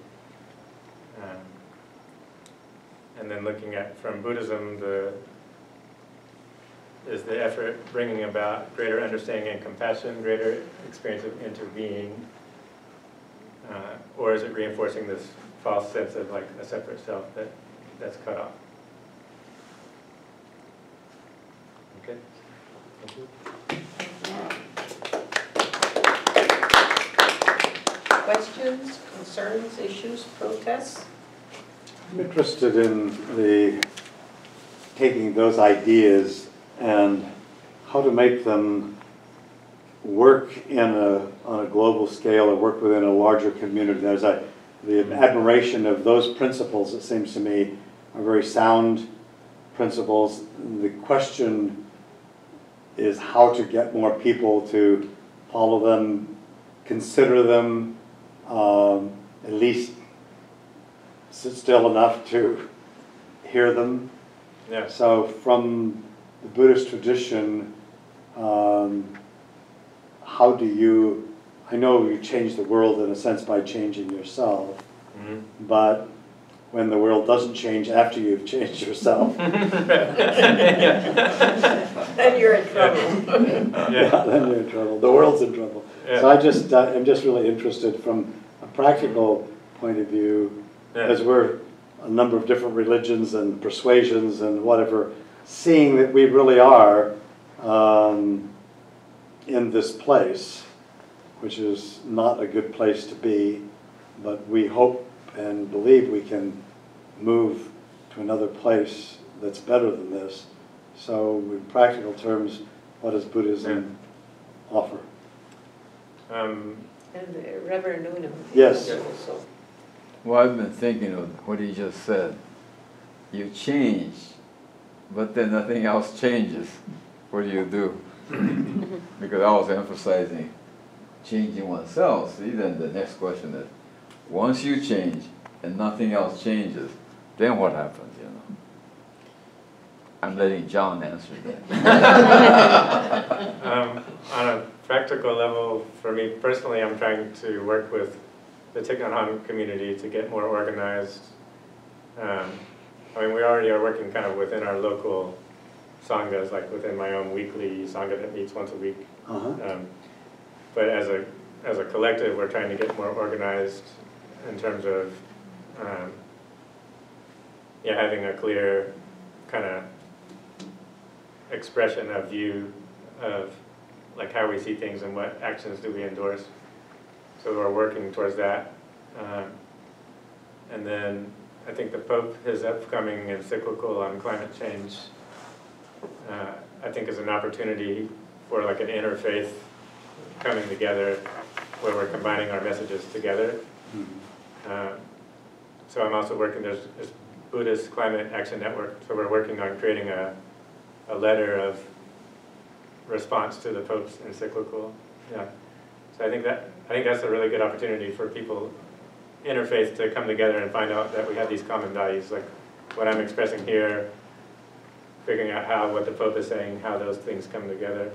And then looking at, from Buddhism, is the effort bringing about greater understanding and compassion, greater experience of interbeing, or is it reinforcing this false sense of a separate self that's cut off? Okay, thank you. Questions, concerns, issues, protests? I'm interested in taking those ideas and how to make them work on a global scale or work within a larger community. the admiration of those principles, it seems to me, are very sound principles. The question is how to get more people to follow them, consider them, at least sit still enough to hear them. Yeah. So from the Buddhist tradition, how do you, I know you change the world in a sense by changing yourself, but when the world doesn't change after you've changed yourself, Then you're in trouble. yeah, then you're in trouble. The world's in trouble. Yeah. So I'm just really interested from a practical point of view, as we're a number of different religions and persuasions and whatever, seeing that we really are in this place, which is not a good place to be, but we hope and believe we can move to another place that's better than this. So in practical terms, what does Buddhism offer? And Reverend Unno. Yes. Also. Well, I've been thinking of what he just said. You change, but then nothing else changes. What do you do? Because I was emphasizing changing oneself. See, then the next question is, once you change and nothing else changes, then what happens, you know? I'm letting John answer that. On a practical level, for me personally, I'm trying to work with the Thich Nhat Hanh community to get more organized. I mean, we already are working kind of within our local sanghas, like within my own weekly sangha that meets once a week. But as a collective, we're trying to get more organized in terms of having a clear kind of expression of view of like how we see things and what actions do we endorse. So we're working towards that. And then I think the Pope, his upcoming encyclical on climate change, I think is an opportunity for like an interfaith coming together where we're combining our messages together. So I'm also working, there's this Buddhist Climate Action Network, so we're working on creating a letter of response to the Pope's encyclical. Yeah. So I think that's a really good opportunity for people, interfaith, to come together and find out that we have these common values, like what I'm expressing here, figuring out what the Pope is saying, how those things come together.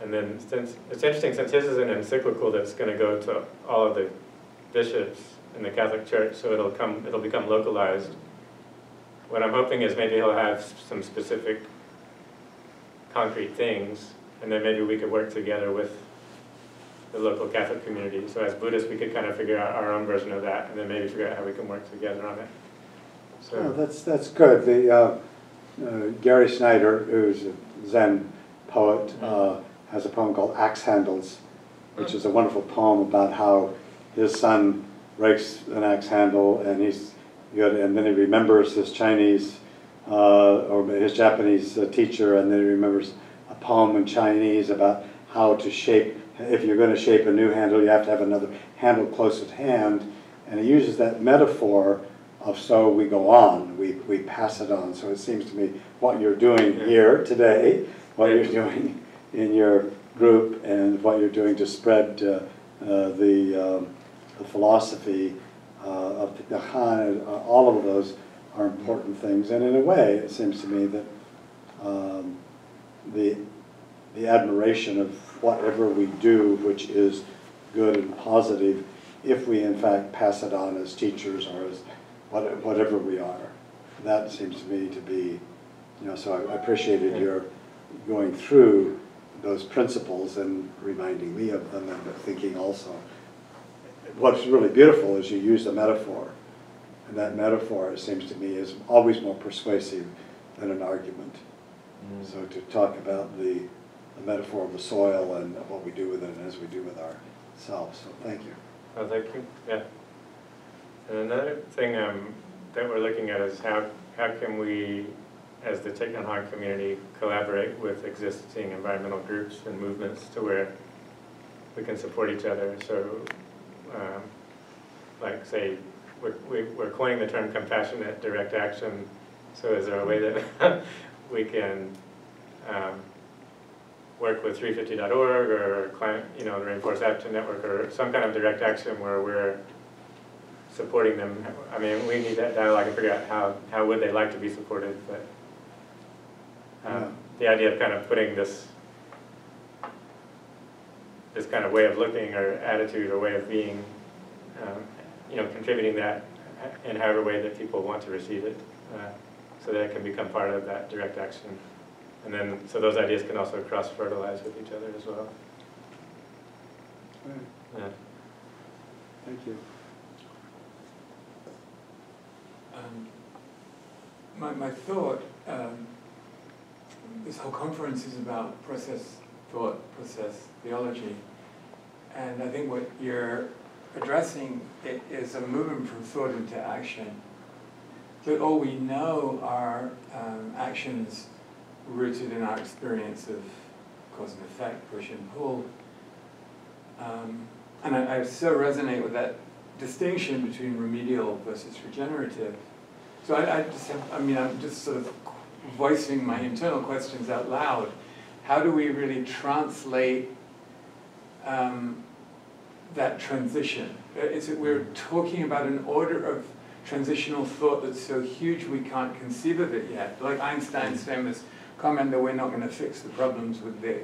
And then since it's interesting, since his is an encyclical that's going to go to all of the bishops in the Catholic Church, so it'll become localized. What I'm hoping is maybe he'll have some specific concrete things, and then maybe we could work together with the local Catholic community. So as Buddhists, we could kind of figure out our own version of that, and then maybe figure out how we can work together on it. So that's good. The Gary Snyder, who's a Zen poet, has a poem called Axe Handles, which is a wonderful poem about how his son breaks an axe handle, and and then he remembers his Chinese or his Japanese teacher, and then he remembers a poem in Chinese about how to shape. If you're going to shape a new handle, you have to have another handle close at hand, and he uses that metaphor of so we go on, we pass it on. So it seems to me what you're doing here today, what you're doing in your group, and what you're doing to spread the philosophy of the Nhat Hanh, all of those are important things. And in a way, it seems to me that the admiration of whatever we do, which is good and positive, if we in fact pass it on as teachers or as whatever we are, that seems to me to be, so I appreciated your going through those principles and reminding me of them, and thinking also, what's really beautiful is you use a metaphor, and that metaphor, it seems to me, is always more persuasive than an argument. So to talk about the metaphor of the soil and what we do with it as we do with ourselves. So thank you. Oh, thank you. Yeah. And another thing that we're looking at is how can we, as the Thich Nhat Hanh community, collaborate with existing environmental groups and movements to where we can support each other. So like say, we're coining the term compassionate direct action, so is there a way that we can work with 350.org or client, the Rainforest Action Network or some kind of direct action where we're supporting them? I mean, we need that dialogue and figure out how would they like to be supported, but the idea of kind of putting this kind of way of looking or attitude or way of being, contributing that in however way that people want to receive it, so that it can become part of that direct action. And then, so those ideas can also cross-fertilize with each other as well. Right. Yeah. Thank you. My thought, this whole conference is about process thought, process theology. And I think what you're addressing is a movement from thought into action. That all we know are actions rooted in our experience of cause and effect, push and pull. And I so resonate with that distinction between remedial versus regenerative. So I'm just sort of voicing my internal questions out loud. How do we really translate that transition? We're talking about an order of transitional thought that's so huge we can't conceive of it yet. Like Einstein's famous comment that we're not going to fix the problems with the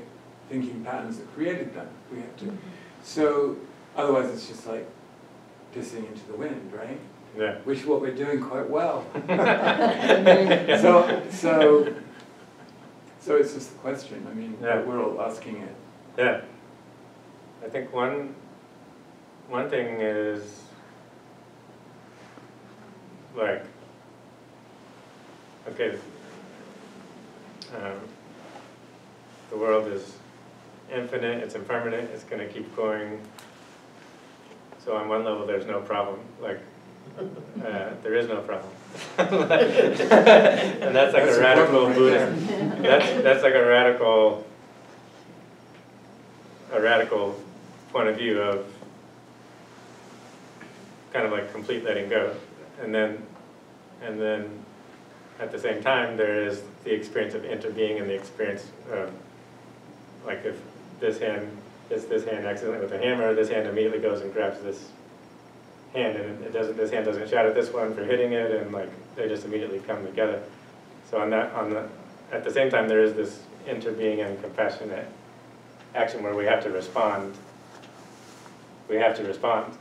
thinking patterns that created them. We have to. So otherwise it's just like pissing into the wind, right? Yeah. Which is what we're doing quite well. So it's just a question. I mean, yeah. We're all asking it. Yeah. I think one thing is like, okay, the world is infinite, it's impermanent, it's going to keep going. So on one level, there's no problem. Like, there is no problem. And that's like a radical Buddhist. That's like a radical point of view of kind of like complete letting go. And then at the same time, there is the experience of interbeing and the experience of, like, if this hand hits this hand accidentally with a hammer, this hand immediately goes and grabs this hand, and this hand doesn't shout at this one for hitting it, and like they just immediately come together. So at the same time, there is this interbeing and compassionate action where we have to respond. We have to respond.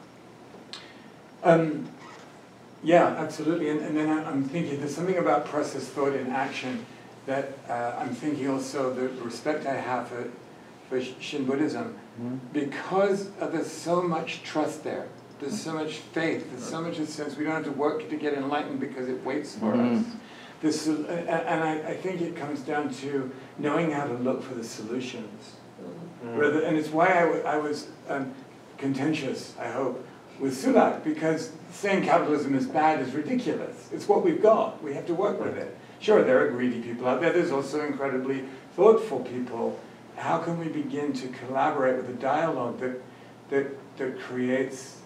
Yeah, absolutely. And then I'm thinking there's something about process thought in action that I'm thinking also the respect I have for Shin Buddhism, because there's so much trust there. There's so much faith. There's so much sense we don't have to work to get enlightened because it waits for us. And I think it comes down to knowing how to look for the solutions. And it's why I was contentious, I hope, with Sulak, because saying capitalism is bad is ridiculous. It's what we've got. We have to work with it. Sure, there are greedy people out there. There's also incredibly thoughtful people. How can we begin to collaborate with a dialogue that creates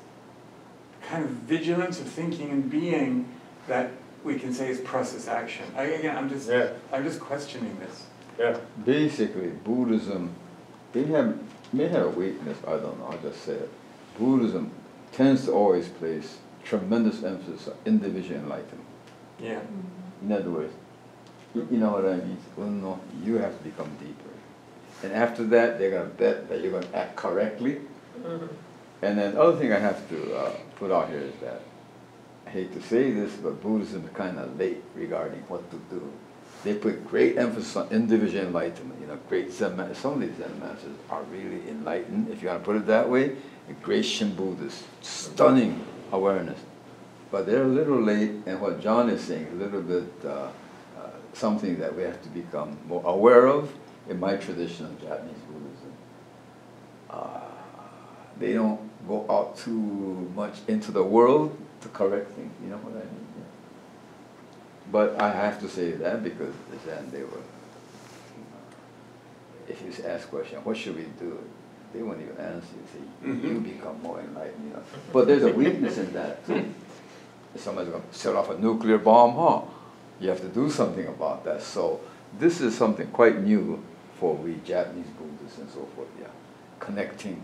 kind of vigilance of thinking and being that we can say is process action? I'm just questioning this. Yeah. Basically, Buddhism, may have a weakness, I don't know, I'll just say it. Buddhism tends to always place tremendous emphasis on individual enlightenment. Yeah. In other words, you know what I mean? Unno, you have to become deeper. And after that, they're going to bet that you're going to act correctly. And then the other thing I have to put out here is that, I hate to say this, but Buddhism is kind of late regarding what to do. They put great emphasis on individual enlightenment. Great Zen masters. Some of these Zen masters are really enlightened, if you want to put it that way. Great Shin Buddhists, stunning awareness. But they're a little late, and what John is saying, a little bit something that we have to become more aware of in my tradition of Japanese Buddhism. They don't go out too much into the world to correct things, you know what I mean? Yeah. But I have to say that because the Zen, they were, if you ask question, what should we do? they won't even answer you. See, you become more enlightened, you know. But there's a weakness in that too. If somebody's going to set off a nuclear bomb, you have to do something about that. So this is something quite new for we Japanese Buddhists and so forth, yeah. Connecting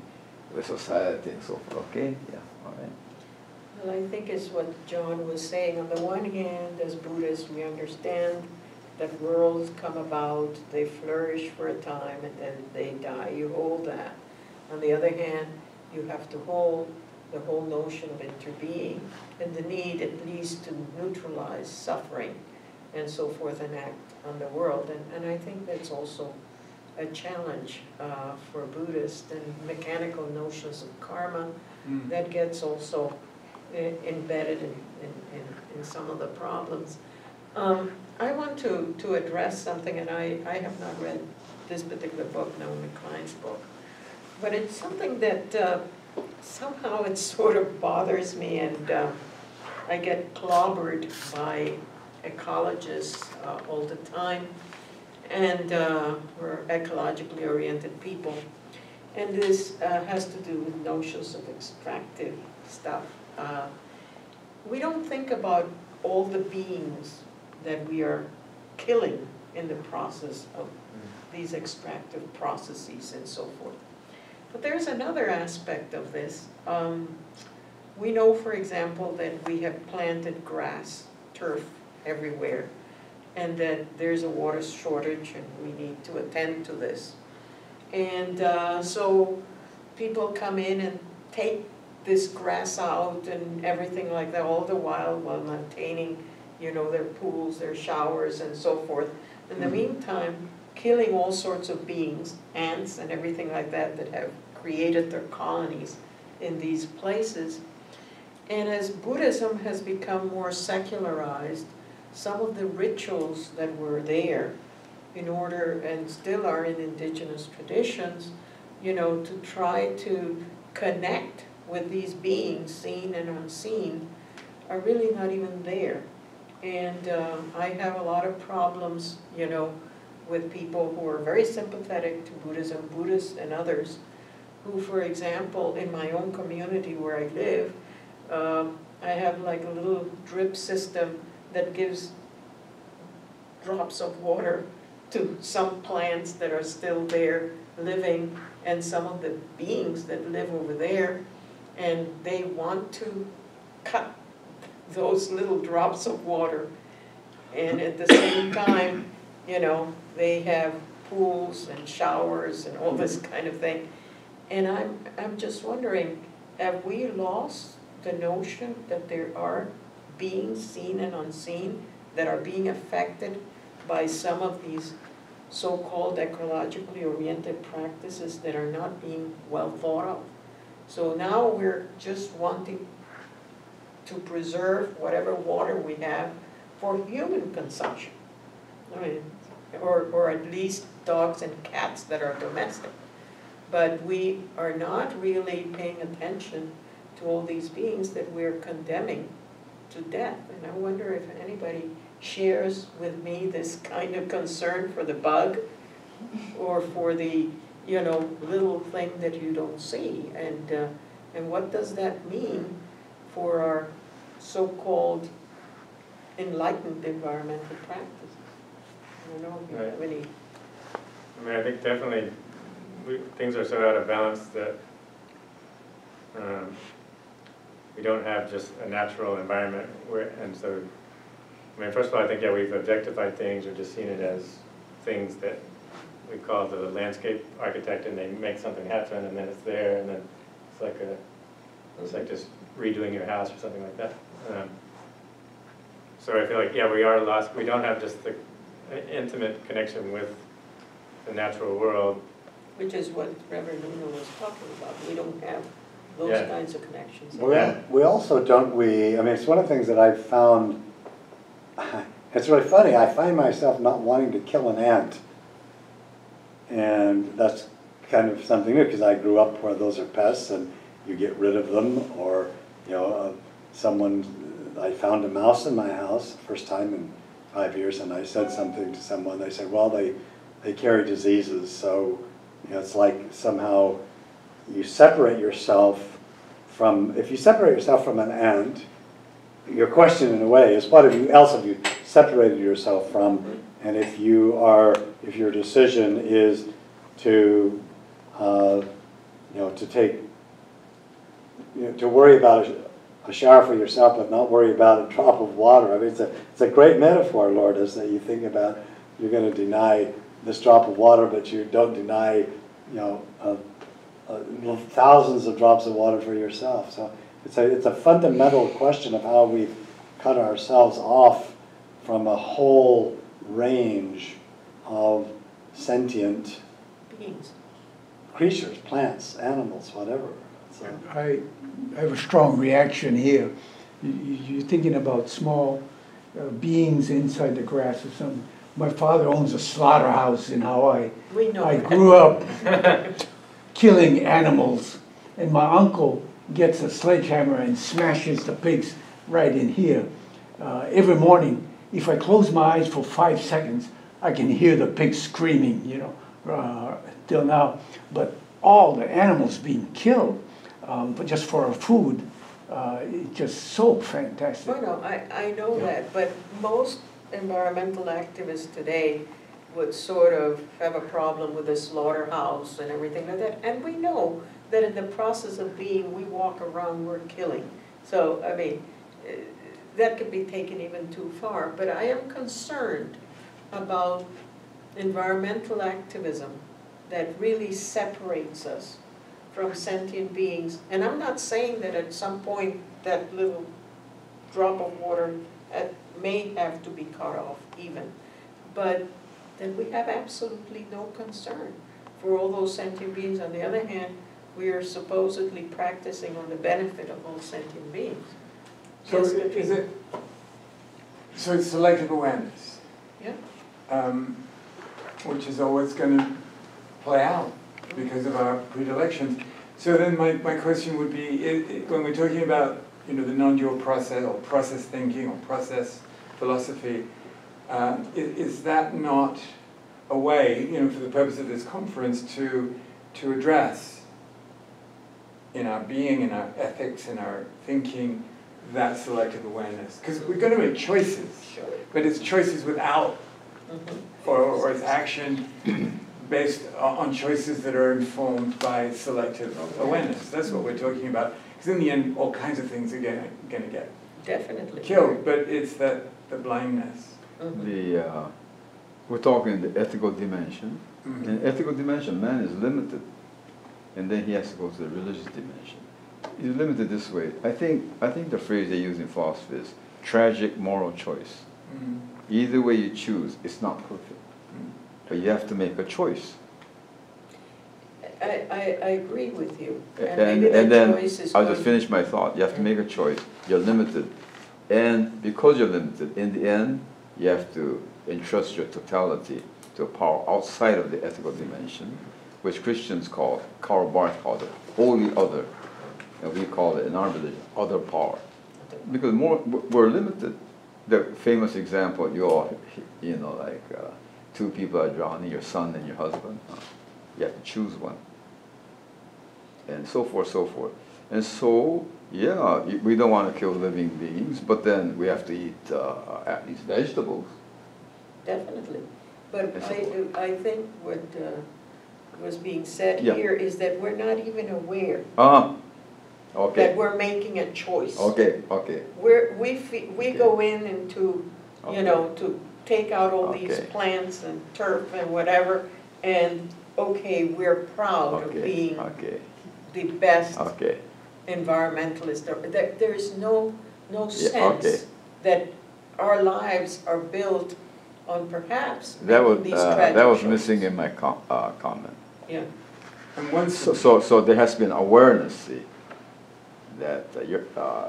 with society and so forth, okay? Yeah, all right. Well, I think it's what John was saying. On the one hand, as Buddhists, we understand that worlds come about, they flourish for a time, and then they die. You hold that. On the other hand, you have to hold the whole notion of interbeing and the need at least to neutralize suffering and so forth and act on the world. And I think that's also a challenge for Buddhists, and mechanical notions of karma that gets also embedded in some of the problems. I want to address something, and I have not read this particular book, Naomi Klein's book, but it's something that somehow it sort of bothers me, and I get clobbered by ecologists all the time, and we're ecologically oriented people. And this has to do with notions of extractive stuff. We don't think about all the beings that we are killing in the process of these extractive processes and so forth. But there's another aspect of this. We know, for example, that we have planted grass, turf everywhere, and that there's a water shortage and we need to attend to this. And so people come in and take this grass out and everything like that, all the while maintaining, their pools, their showers, and so forth. In the meantime, killing all sorts of beings, ants and everything like that, that have created their colonies in these places. And as Buddhism has become more secularized, some of the rituals that were there in order, and still are in indigenous traditions, to try to connect with these beings, seen and unseen, are really not even there. And I have a lot of problems, with people who are very sympathetic to Buddhism, Buddhists and others, who, for example, in my own community where I live, I have like a little drip system that gives drops of water to some plants that are still there living, and some of the beings that live over there, and they want to cut those little drops of water. And at the same time, they have pools and showers and all this kind of thing. And I'm just wondering, have we lost the notion that there are beings seen and unseen that are being affected by some of these so-called ecologically oriented practices that are not being well thought of? So now we're just wanting to preserve whatever water we have for human consumption. I mean, or at least dogs and cats that are domestic. But we are not really paying attention to all these beings that we're condemning to death. And I wonder if anybody shares with me this kind of concern for the bug, or for the little thing that you don't see, and what does that mean for our so-called enlightened environmental practices? I don't know if you have any. I mean, I think definitely things are so out of balance that we don't have just a natural environment and so, I mean, first of all, I think, we've objectified things or just seen it as things that we call the landscape architect, and they make something happen, and then it's there, and then it's like just redoing your house or something like that. So I feel like, we are lost. We don't have just the intimate connection with the natural world. Which is what Reverend Unno was talking about. We don't have those kinds of connections. Well, we also don't, I mean, it's one of the things that I've found, it's really funny, I find myself not wanting to kill an ant. And that's kind of something new, because I grew up where those are pests and you get rid of them, or, I found a mouse in my house, first time in 5 years, and I said something to someone, they said, well, they carry diseases, so, it's like somehow you separate yourself from, if you separate yourself from an ant, your question in a way is what else have you separated yourself from? And if your decision is to, to take, to worry about a shower for yourself, but not worry about a drop of water. I mean, it's a great metaphor, Lord, is that you think about you're going to deny this drop of water, but you don't deny, thousands of drops of water for yourself. So it's a fundamental question of how we've cut ourselves off from a whole range of sentient Beings. creatures, plants, animals, whatever. So, I have a strong reaction here. You're thinking about small beings inside the grass or something. My father owns a slaughterhouse in Hawaii. We know I that. grew up killing animals, and my uncle gets a sledgehammer and smashes the pigs right in here. Every morning, if I close my eyes for 5 seconds, I can hear the pigs screaming, till now. But all the animals being killed, but just for our food, it's just so fantastic. Well, no, I know that, but most environmental activists today would sort of have a problem with the slaughterhouse and everything like that. And we know that in the process of being, we walk around, we're killing. So, I mean, that could be taken even too far. But I am concerned about environmental activism that really separates us from sentient beings. And I'm not saying that at some point that little drop of water may have to be cut off even, but that we have absolutely no concern for all those sentient beings. On the other hand, we are supposedly practicing on the benefit of all sentient beings. So Yes, is it? So it's selective awareness. Yeah. Which is always going to play out because of our predilections. So then my question would be, when we're talking about the non-dual process or process thinking or process philosophy, is that not a way, for the purpose of this conference, to address in our being, in our ethics, in our thinking, that selective awareness? Because we're going to make choices, but it's choices without, or it's action based on choices that are informed by selective awareness. That's what we're talking about. Because in the end, all kinds of things are going to get Definitely killed, but it's the blindness. We're talking the ethical dimension. In ethical dimension, man is limited, and then he has to go to the religious dimension. He's limited this way. I think the phrase they use in philosophy is tragic moral choice. Either way you choose, it's not perfect, but you have to make a choice. I agree with you. And then I'll just finish my thought. You have to make a choice. You're limited, and because you're limited, in the end, you have to entrust your totality to a power outside of the ethical dimension, which Christians call, Karl Barth called it, holy other, and we call it in our religion, other power. Because we're limited. The famous example, you all, two people are drowning, your son and your husband. You have to choose one. And so forth, so forth. And so, yeah, we don't want to kill living beings, but then we have to eat at least vegetables. Definitely. But I think what was being said here is that we're not even aware okay. that we're making a choice. Okay. We go into, to take out all these plants and turf and whatever, and we're proud of being the best environmentalist. There's no sense that our lives are built on perhaps making these tragic that was choices. missing in my comment. Yeah. And So there has been awareness, see, that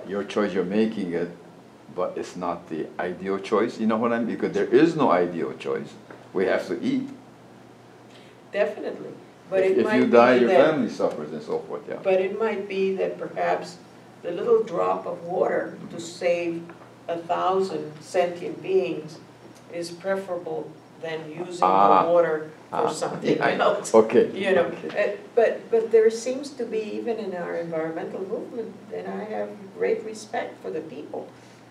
your choice, you're making it, but it's not the ideal choice. You know what I mean? Because there is no ideal choice. We have to eat. Definitely. But if you die, your family suffers and so forth, yeah. But it might be that perhaps the little drop of water to save 1,000 sentient beings is preferable than using the water for something else. Okay. You know, but there seems to be, even in our environmental movement, and I have great respect for the people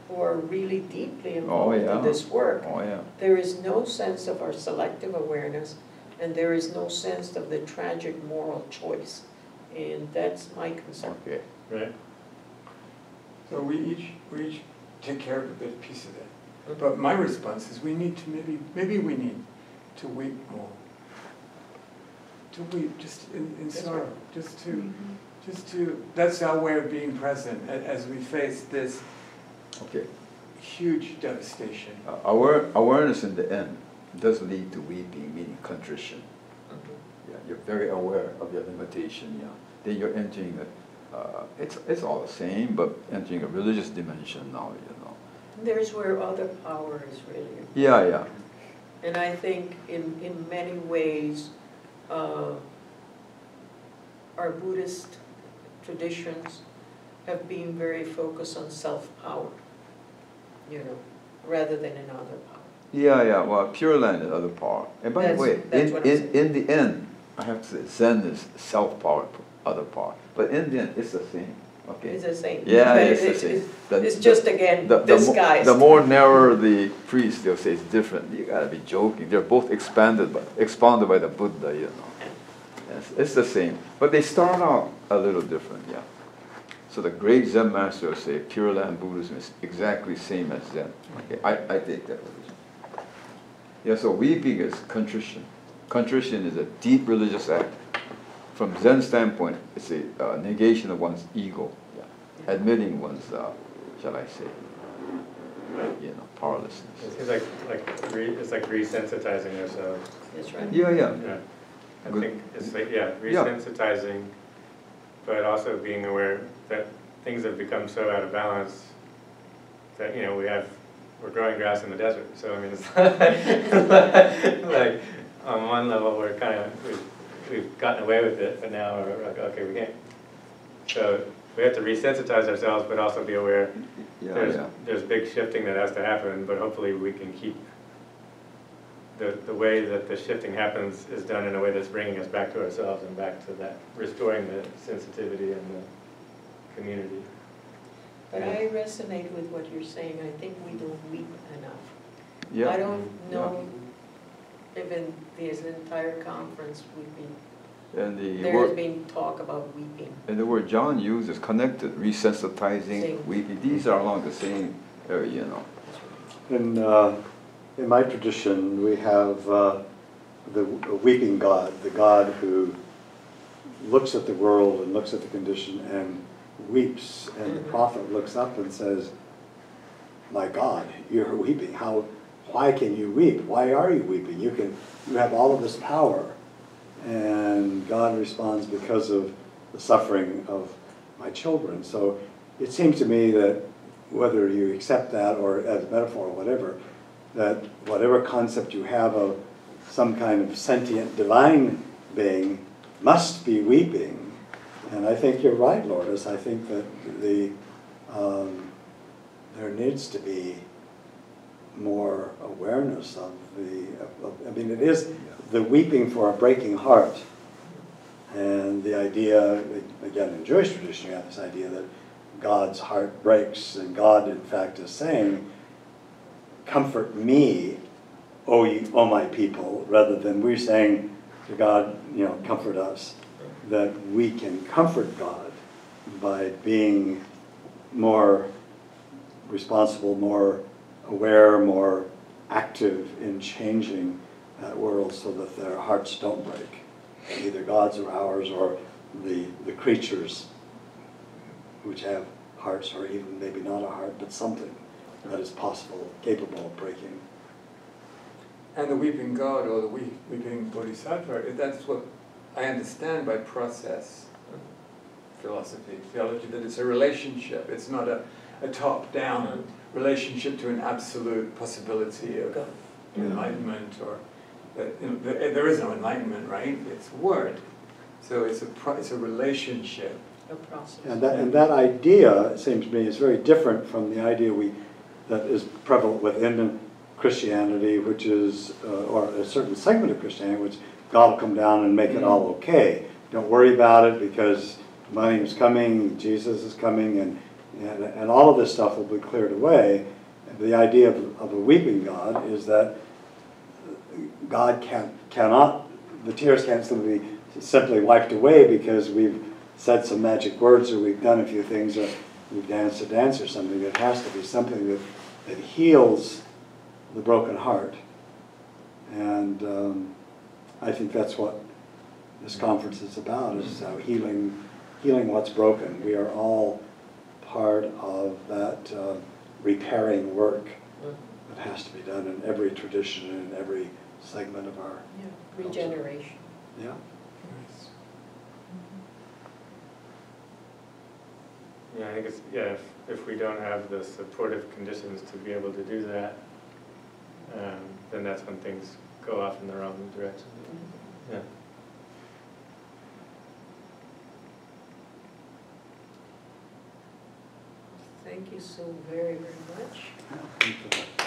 who are really deeply involved in this work. Oh, yeah. There is no sense of our selective awareness, and there is no sense of the tragic moral choice. And that's my concern. Okay. Right. So we each take care of a bit piece of it. But my response is we need to maybe we need to weep more. To weep just in sorrow. Just to that's our way of being present as we face this huge devastation. Awareness in the end does lead to weeping, meaning contrition. Yeah, you're very aware of your limitation. Yeah, then you're entering it's all the same, but entering a religious dimension now. You know. There's where other power is really. Yeah, yeah. And I think in many ways, our Buddhist traditions have been very focused on self-power, you know, rather than in other power. Yeah, yeah. Well, Pure Land is other power. And by the way, in the end, I have to say, Zen is self-power, other power. But in the end, it's the same. Okay. It's the same. Yeah, but it's the same. It's just again disguised. The more narrow the priest, they'll say it's different. You gotta be joking. They're both expounded by the Buddha, you know. Yes, it's the same, but they start out a little different. Yeah. So the great Zen master will say Pure Land Buddhism is exactly same as Zen. Okay, I take that religion. Yeah. So weeping is contrition. Contrition is a deep religious act. From Zen standpoint, it's a negation of one's ego, admitting one's, shall I say, you know, powerlessness. It's like resensitizing ourselves. That's right. Yeah, yeah. Yeah. I think it's like resensitizing, but also being aware that things have become so out of balance that we're growing grass in the desert. So I mean, it's like on one level we've gotten away with it, but now we're like, okay, we can't. So we have to resensitize ourselves, but also be aware there's big shifting that has to happen, but hopefully we can keep the way that the shifting happens is done in a way that's bringing us back to ourselves and back to that, restoring the sensitivity and the community. But I resonate with what you're saying. I think we don't weep enough. Yeah. I don't know if in this entire conference there's been talk about weeping. And the word John uses connected, resensitizing, weeping. These are along the same area, you know. In my tradition, we have the weeping God, the God who looks at the world and looks at the condition and weeps. And the prophet looks up and says, "My God, you're weeping. Why can you weep? Why are you weeping? You have all of this power." And God responds, "Because of the suffering of my children." So it seems to me that whether you accept that or as a metaphor or whatever, that whatever concept you have of some kind of sentient divine being must be weeping. And I think you're right, Lourdes. I think that there needs to be more awareness of it is the weeping for a breaking heart. And the idea, again, in Jewish tradition, you have this idea that God's heart breaks, and God, in fact, is saying, "Comfort me, O my people," rather than we're saying to God, comfort us. That we can comfort God by being more responsible, more aware, more active in changing that world so that their hearts don't break, either God's or ours or the creatures which have hearts, or even maybe not a heart, but something that is possible, capable of breaking. And the weeping God or the weeping Bodhisattva, that's what I understand by process theology, that it's a relationship. It's not a top-down relationship to an absolute possibility of enlightenment, or there is no enlightenment, right? It's word. So it's a relationship. A process. And that idea, it seems to me, is very different from the idea that is prevalent within Christianity, which is, or a certain segment of Christianity, which God will come down and make it all okay. Don't worry about it because money is coming, Jesus is coming, and all of this stuff will be cleared away. The idea of a weeping God is that God cannot, the tears can't simply wiped away because we've said some magic words or we've done a few things or we've danced a dance or something. It has to be something that heals the broken heart. And I think that's what this conference is about, is how healing what's broken. We are all part of that repairing work that has to be done in every tradition and in every segment of our Regeneration. Yeah. Yeah, I think it's, yeah, if we don't have the supportive conditions to be able to do that, then that's when things go off in the wrong direction. Yeah. Thank you so very, very much. Thank you.